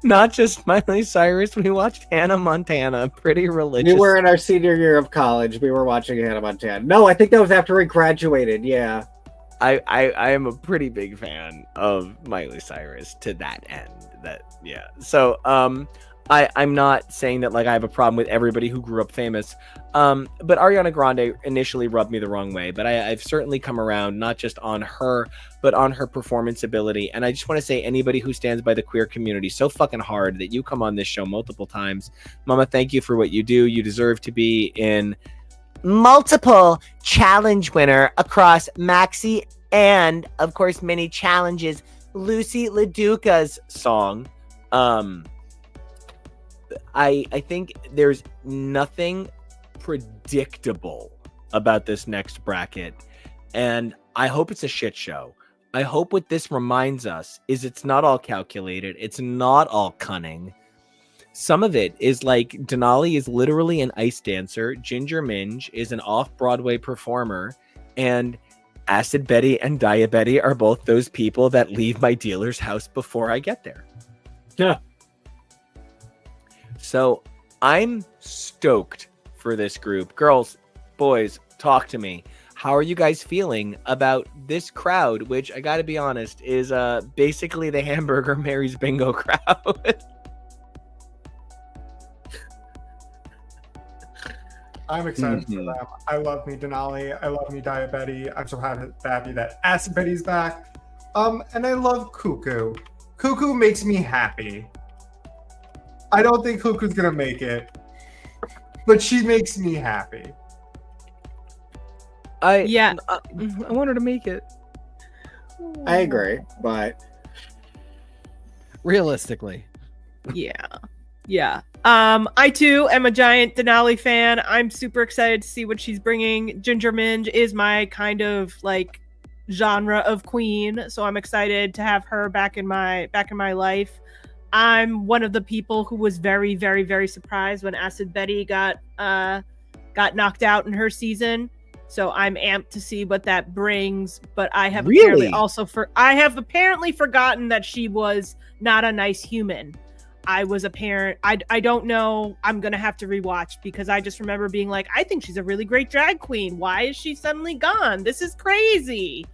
Not just Miley Cyrus. We watched Hannah Montana pretty religiously. We were in our senior year of college. We were watching Hannah Montana. No, I think that was after we graduated. Yeah. I am a pretty big fan of Miley Cyrus to that end. So I'm not saying that like I have a problem with everybody who grew up famous. But Ariana Grande initially rubbed me the wrong way. But I've certainly come around, not just on her, but on her performance ability. And I just want to say, anybody who stands by the queer community so fucking hard that you come on this show multiple times, Mama, thank you for what you do. You deserve to be in multiple challenge winner across Maxi and, of course, many challenges. Lucy LaDuca's song. I think there's nothing predictable about this next bracket, and I hope it's a shit show. I hope what this reminds us is it's not all calculated. It's not all cunning. Some of it is like Denali is literally an ice dancer. Ginger Minge is an off-Broadway performer. And Acid Betty and Dia Betty are both those people that leave my dealer's house before I get there. Yeah. So I'm stoked for this group. Girls, boys, talk to me. How are you guys feeling about this crowd, which I got to be honest is basically the Hamburger Mary's Bingo crowd? I'm excited for them. I love me Denali. I love me Dia Betty. I'm so happy that Acid Betty's back. And I love Cuckoo. Cuckoo makes me happy. I don't think Cuckoo's gonna make it, but she makes me happy. I want her to make it. I agree, but realistically, yeah. I too am a giant Denali fan. I'm super excited to see what she's bringing. Ginger Minge is my kind of like genre of queen, so I'm excited to have her back in my life. I'm one of the people who was very, very, very surprised when Acid Betty got knocked out in her season. So I'm amped to see what that brings. But I have apparently forgotten that she was not a nice human. I don't know. I'm gonna have to rewatch because I just remember being like, I think she's a really great drag queen. Why is she suddenly gone? This is crazy.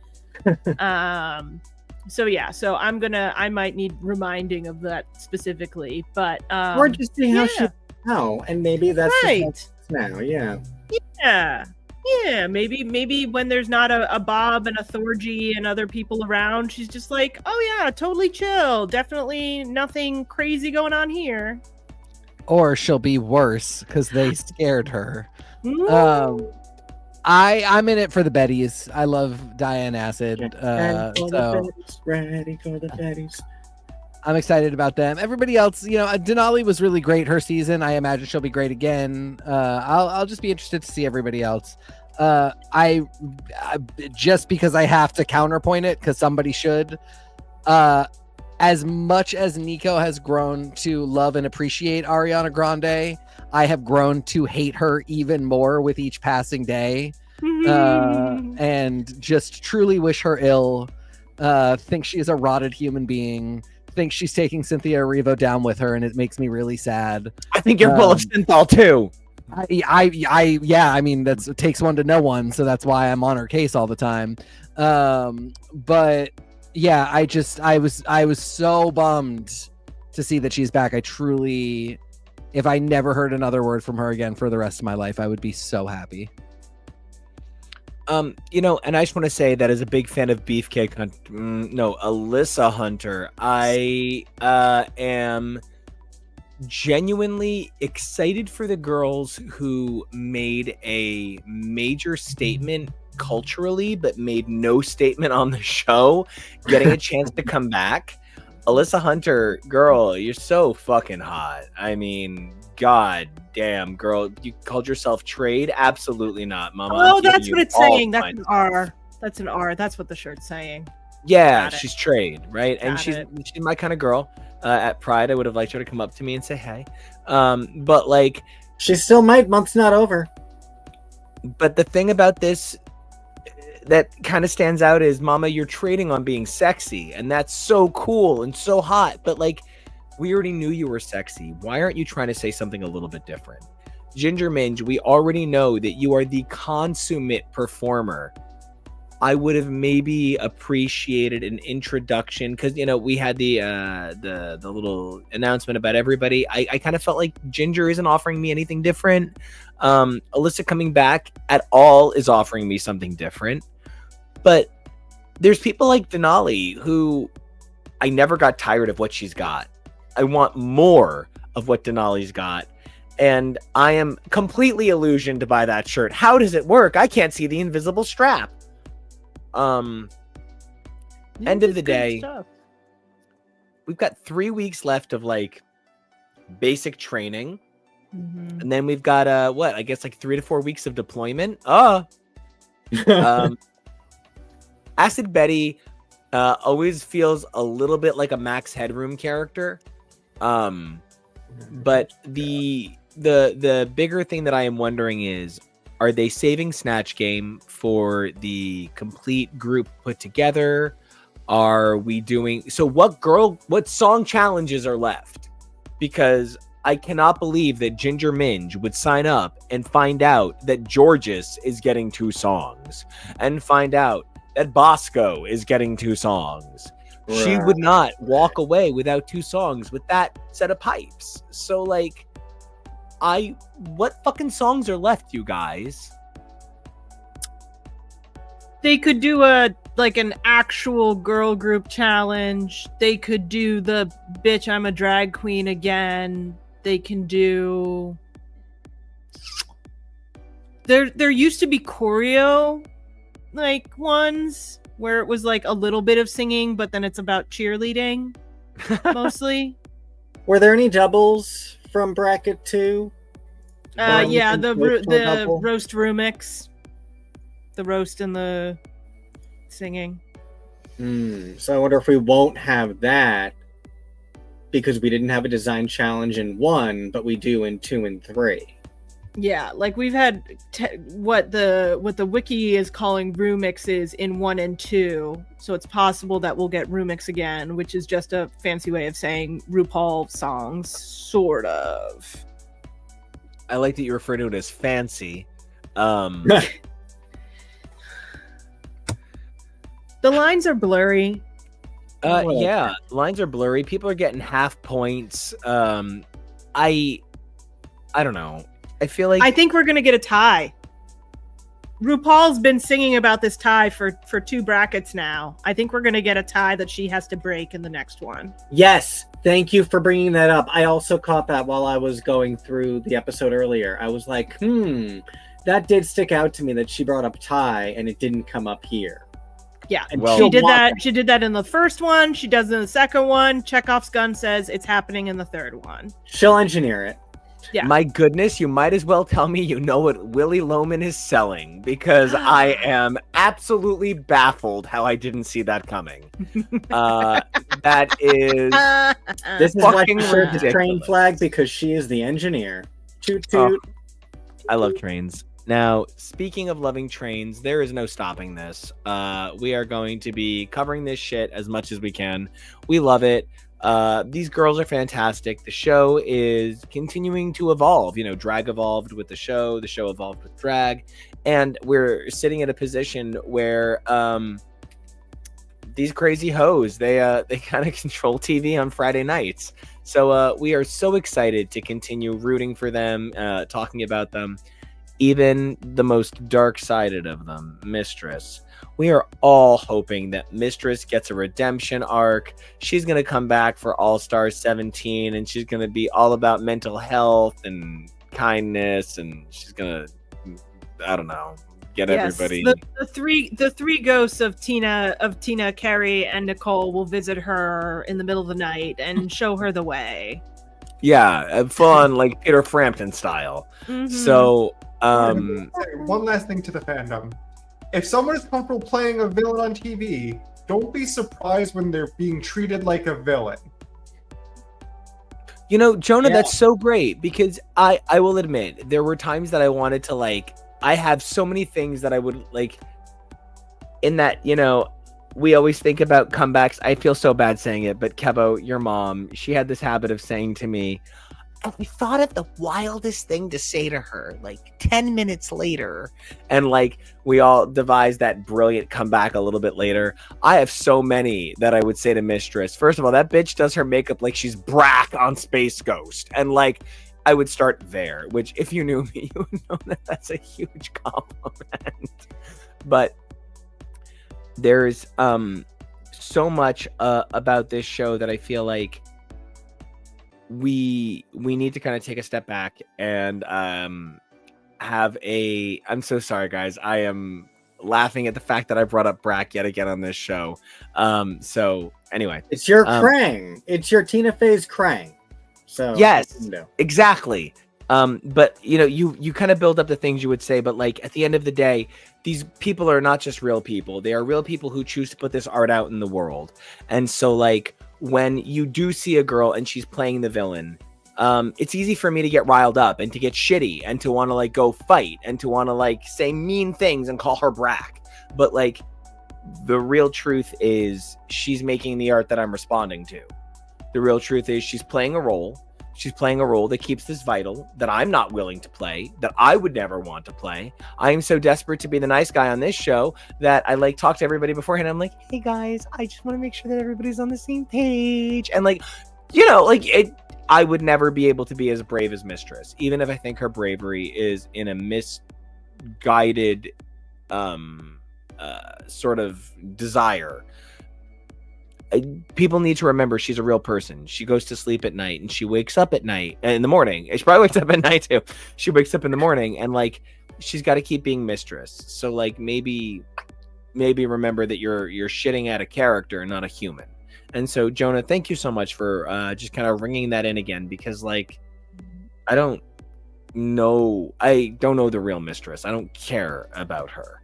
So I might need reminding of that specifically, but or just see how she now, and maybe that's right now. Yeah, maybe when there's not a Bob and a Thorgy and other people around, she's just like, oh yeah, totally chill, definitely nothing crazy going on here. Or she'll be worse because they scared her. I'm in it for the Bettys. I love Diane Acid. Ready for the Bettys. I'm excited about them. Everybody else, Denali was really great her season. I imagine she'll be great again. I'll just be interested to see everybody else. I just because I have to counterpoint it because somebody should. As much as NICO has grown to love and appreciate Ariana Grande, I have grown to hate her even more with each passing day, and just truly wish her ill. Think she is a rotted human being. Think she's taking Cynthia Erivo down with her, and it makes me really sad. I think you're full of synthol too. I mean, it takes one to know one, so that's why I'm on her case all the time. But yeah, I was so bummed to see that she's back. I truly, if I never heard another word from her again for the rest of my life, I would be so happy. And I just want to say that as a big fan of Beefcake Alyssa Hunter, I am genuinely excited for the girls who made a major statement culturally, but made no statement on the show, getting a chance to come back. Alyssa Hunter, girl, you're so fucking hot. I mean, god damn, girl, you called yourself Trade? Absolutely not, Mama. Oh, that's what it's saying. That's an R. That's an R. That's what the shirt's saying. Yeah, she's trade, right? And Got she's it. she's my kind of girl. At Pride, I would have liked her to come up to me and say hey. But like, she still might. Month's not over. But the thing about this that kind of stands out is, Mama, you're trading on being sexy, and that's so cool and so hot. But like, we already knew you were sexy. Why aren't you trying to say something a little bit different? Ginger Minge, we already know that you are the consummate performer. I would have maybe appreciated an introduction, because we had the little announcement about everybody. I kind of felt like Ginger isn't offering me anything different. Alyssa coming back at all is offering me something different. But there's people like Denali who I never got tired of what she's got. I want more of what Denali's got. And I am completely illusioned by that shirt. How does it work? I can't see the invisible strap. End of the day, we've got 3 weeks left of like basic training. And then we've got I guess like 3 to 4 weeks of deployment. Acid Betty always feels a little bit like a Max Headroom character. But the bigger thing that I am wondering is, are they saving Snatch Game for the complete group put together? Are we doing so? What song challenges are left? Because I cannot believe that Ginger Minge would sign up and find out that Jorgeous is getting 2 songs, and find out that Bosco is getting 2 songs. Right. She would not walk away without 2 songs with that set of pipes. So like, what fucking songs are left, you guys? They could do an actual girl group challenge. They could do the bitch, I'm a drag queen again. They can do. There used to be choreo ones where it was like a little bit of singing, but then it's about cheerleading mostly. Were there any doubles from bracket 2? Yeah, the roast remix, the roast and the singing. So I wonder if we won't have that because we didn't have a design challenge in 1, but we do in 2 and 3. Yeah, like we've had what the wiki is calling remixes in 1 and 2, so it's possible that we'll get remix again, which is just a fancy way of saying RuPaul songs, sort of. I like that you refer to it as fancy. The lines are blurry. Yeah, lines are blurry. People are getting half points. I don't know. I feel like, I think we're gonna get a tie. RuPaul's been singing about this tie for 2 brackets now. I think we're gonna get a tie that she has to break in the next one. Yes, thank you for bringing that up. I also caught that while I was going through the episode earlier. I was like, that did stick out to me that she brought up tie and it didn't come up here. Yeah, and she did that. She did that in the first one. She does it in the second one. Chekhov's gun says it's happening in the third one. She'll engineer it. Yeah. My goodness, you might as well tell me you know what Willie Loman is selling, because I am absolutely baffled how I didn't see that coming. That is this is why she shared the train flag, because she is the engineer. Toot toot. I love trains. Now, speaking of loving trains, there is no stopping this. We are going to be covering this shit as much as we can. We love it. These girls are fantastic. The show is continuing to evolve. Drag evolved with the show evolved with drag, and we're sitting at a position where these crazy hoes, they kind of control TV on Friday nights. So we are so excited to continue rooting for them, talking about them, even the most dark-sided of them, Mistress. We are all hoping that Mistress gets a redemption arc. She's going to come back for All-Star 17, and she's going to be all about mental health and kindness, and she's going to, I don't know, get everybody. The three ghosts of Tina, Kerri, and Nicole will visit her in the middle of the night and show her the way. Yeah, fun, like Peter Frampton style. Mm-hmm. So, one last thing to the fandom. If someone is comfortable playing a villain on TV, don't be surprised when they're being treated like a villain. You know, Jonah, that's so great, because I will admit there were times that I wanted to, like, I have so many things that I would like in that, you know, we always think about comebacks. I feel so bad saying it, but Kevo, your mom, she had this habit of saying to me, I thought of the wildest thing to say to her, like 10 minutes later. And like, we all devised that brilliant comeback a little bit later. I have so many that I would say to Mistress. First of all, that bitch does her makeup like she's Brack on Space Ghost. And like, I would start there, which if you knew me, you would know that that's a huge compliment. But there's so much about this show that I feel like we need to kind of take a step back and have a, I'm so sorry guys, I am laughing at the fact that I brought up Brack yet again on this show. So anyway, it's your Krang, it's your Tina Fey's Krang. So yes, exactly. But you know, you kind of build up the things you would say, but like at the end of the day, these people are not just real people. They are real people who choose to put this art out in the world. And so like, when you do see a girl and she's playing the villain, it's easy for me to get riled up and to get shitty and to want to like go fight and to want to like say mean things and call her Brack. But like, the real truth is she's making the art that I'm responding to. The real truth is she's playing a role. She's playing a role that keeps this vital, that I'm not willing to play, that I would never want to play. I am so desperate to be the nice guy on this show that I like talk to everybody beforehand. I'm like, hey guys, I just want to make sure that everybody's on the same page. And like, you know, like I would never be able to be as brave as Mistress, even if I think her bravery is in a misguided sort of desire. People need to remember she's a real person. She goes to sleep at night and she wakes up at night in the morning. She probably wakes up at night too. She wakes up in the morning and like, she's got to keep being Mistress. So like, maybe remember that you're shitting at a character and not a human. And so Jonah, thank you so much for just kind of ringing that in again, because like, I don't know the real Mistress. I don't care about her,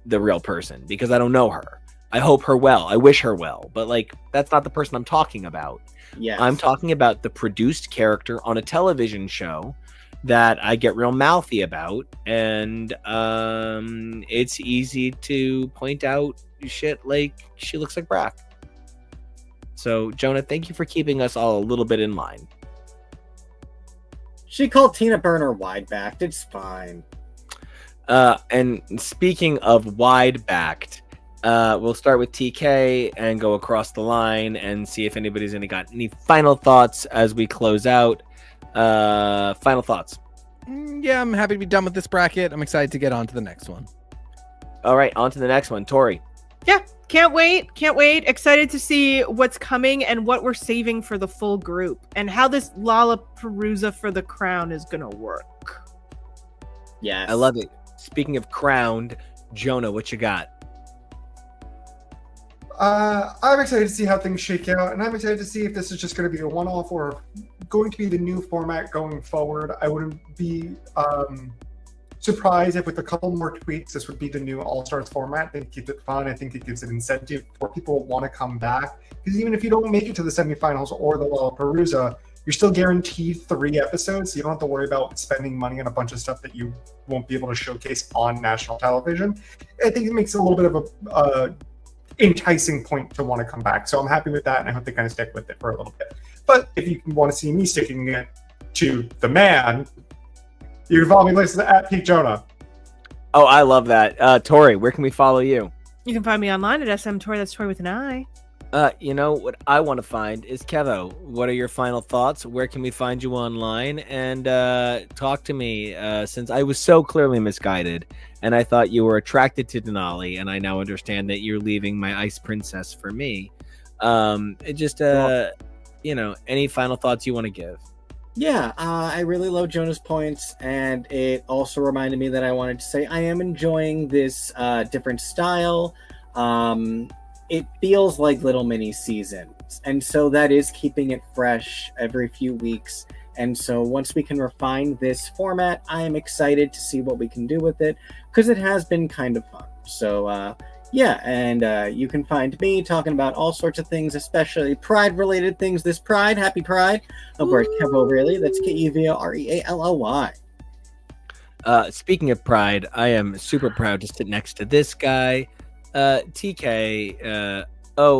the real person, because I don't know her. I hope her well. I wish her well. But like, that's not the person I'm talking about. Yeah, I'm talking about the produced character on a television show that I get real mouthy about. And it's easy to point out shit like she looks like Brack. So Jonah, thank you for keeping us all a little bit in line. She called Tina Burner wide-backed. It's fine. And speaking of wide-backed, we'll start with TK and go across the line and see if anybody's got any final thoughts as we close out. Final thoughts. Yeah, I'm happy to be done with this bracket. I'm excited to get on to the next one. All right, on to the next one. Tori. Yeah, can't wait. Excited to see what's coming and what we're saving for the full group and how this Lollapalooza for the crown is going to work. Yes. I love it. Speaking of crowned, Jonah, what you got? I'm excited to see how things shake out, and I'm excited to see if this is just going to be a one-off or going to be the new format going forward. I wouldn't be surprised if with a couple more tweaks, this would be the new All-Stars format. I think it keeps it fun. I think it gives an incentive for people who want to come back. Because even if you don't make it to the semifinals or the Lollapalooza, you're still guaranteed 3 episodes. So you don't have to worry about spending money on a bunch of stuff that you won't be able to showcase on national television. I think it makes it a little bit of a enticing point to want to come back. So I'm happy with that, and I hope they kind of stick with it for a little bit. But if you want to see me sticking it to the man, you can follow me at Pete Jonah. Oh, I love that. Tori, where can we follow you? You can find me online at SM Tori. That's Tori with an I. You know what I want to find is KEVO. What are your final thoughts? Where can we find you online? And talk to me, since I was so clearly misguided and I thought you were attracted to Denali, and I now understand that you're leaving my ice princess for me. You know, any final thoughts you want to give? Yeah, I really love Jonah's points, and it also reminded me that I wanted to say I am enjoying this different style. It feels like little mini seasons, and so that is keeping it fresh every few weeks. And so once we can refine this format, I am excited to see what we can do with it, because it has been kind of fun. So Yeah, and you can find me talking about all sorts of things, especially Pride-related things this Pride. Happy Pride over at KEVO Really. That's KEVO Speaking of Pride, I am super proud to sit next to this guy, TK.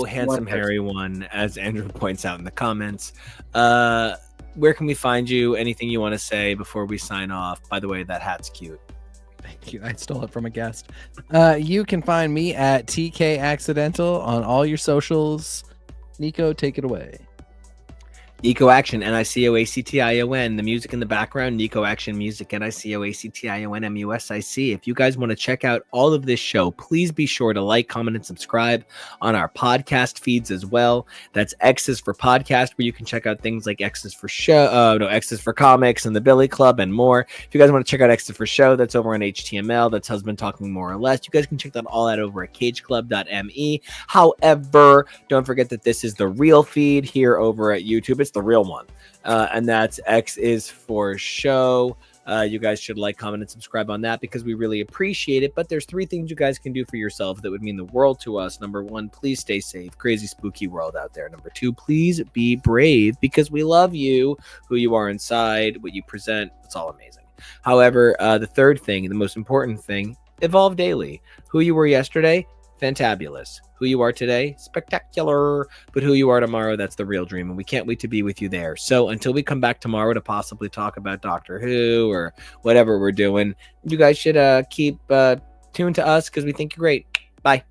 Handsome Harry one, as Andrew points out in the comments. Where can we find you? Anything you want to say before we sign off? By the way, that hat's cute. Thank you. I stole it from a guest. You can find me at TK Accidental on all your socials. Nico, take it away. Nico Action, NICOACTION. The music in the background, Nico Action Music, NICOACTION MUSIC. If you guys want to check out all of this show, please be sure to like, comment, and subscribe on our podcast feeds as well. That's X's for podcast, where you can check out things like X's for show, X's for comics and the Billy Club and more. If you guys want to check out X's for show, that's over on HTML. That's Husband Talking More or Less. You guys can check that all out over at cageclub.me. However, don't forget that this is the real feed here over at YouTube. It's the real one, and that's X is for show. You guys should like, comment, and subscribe on that because we really appreciate it. But there's 3 things you guys can do for yourselves that would mean the world to us. Number 1, please stay safe. Crazy, spooky world out there. Number 2, please be brave because we love you, who you are inside, what you present. It's all amazing. However, the 3rd thing, the most important thing, evolve daily. Who you were yesterday, fantabulous. Who you are today, spectacular. But who you are tomorrow, that's the real dream. And we can't wait to be with you there. So until we come back tomorrow to possibly talk about Doctor Who or whatever we're doing, you guys should keep tuned to us because we think you're great. Bye.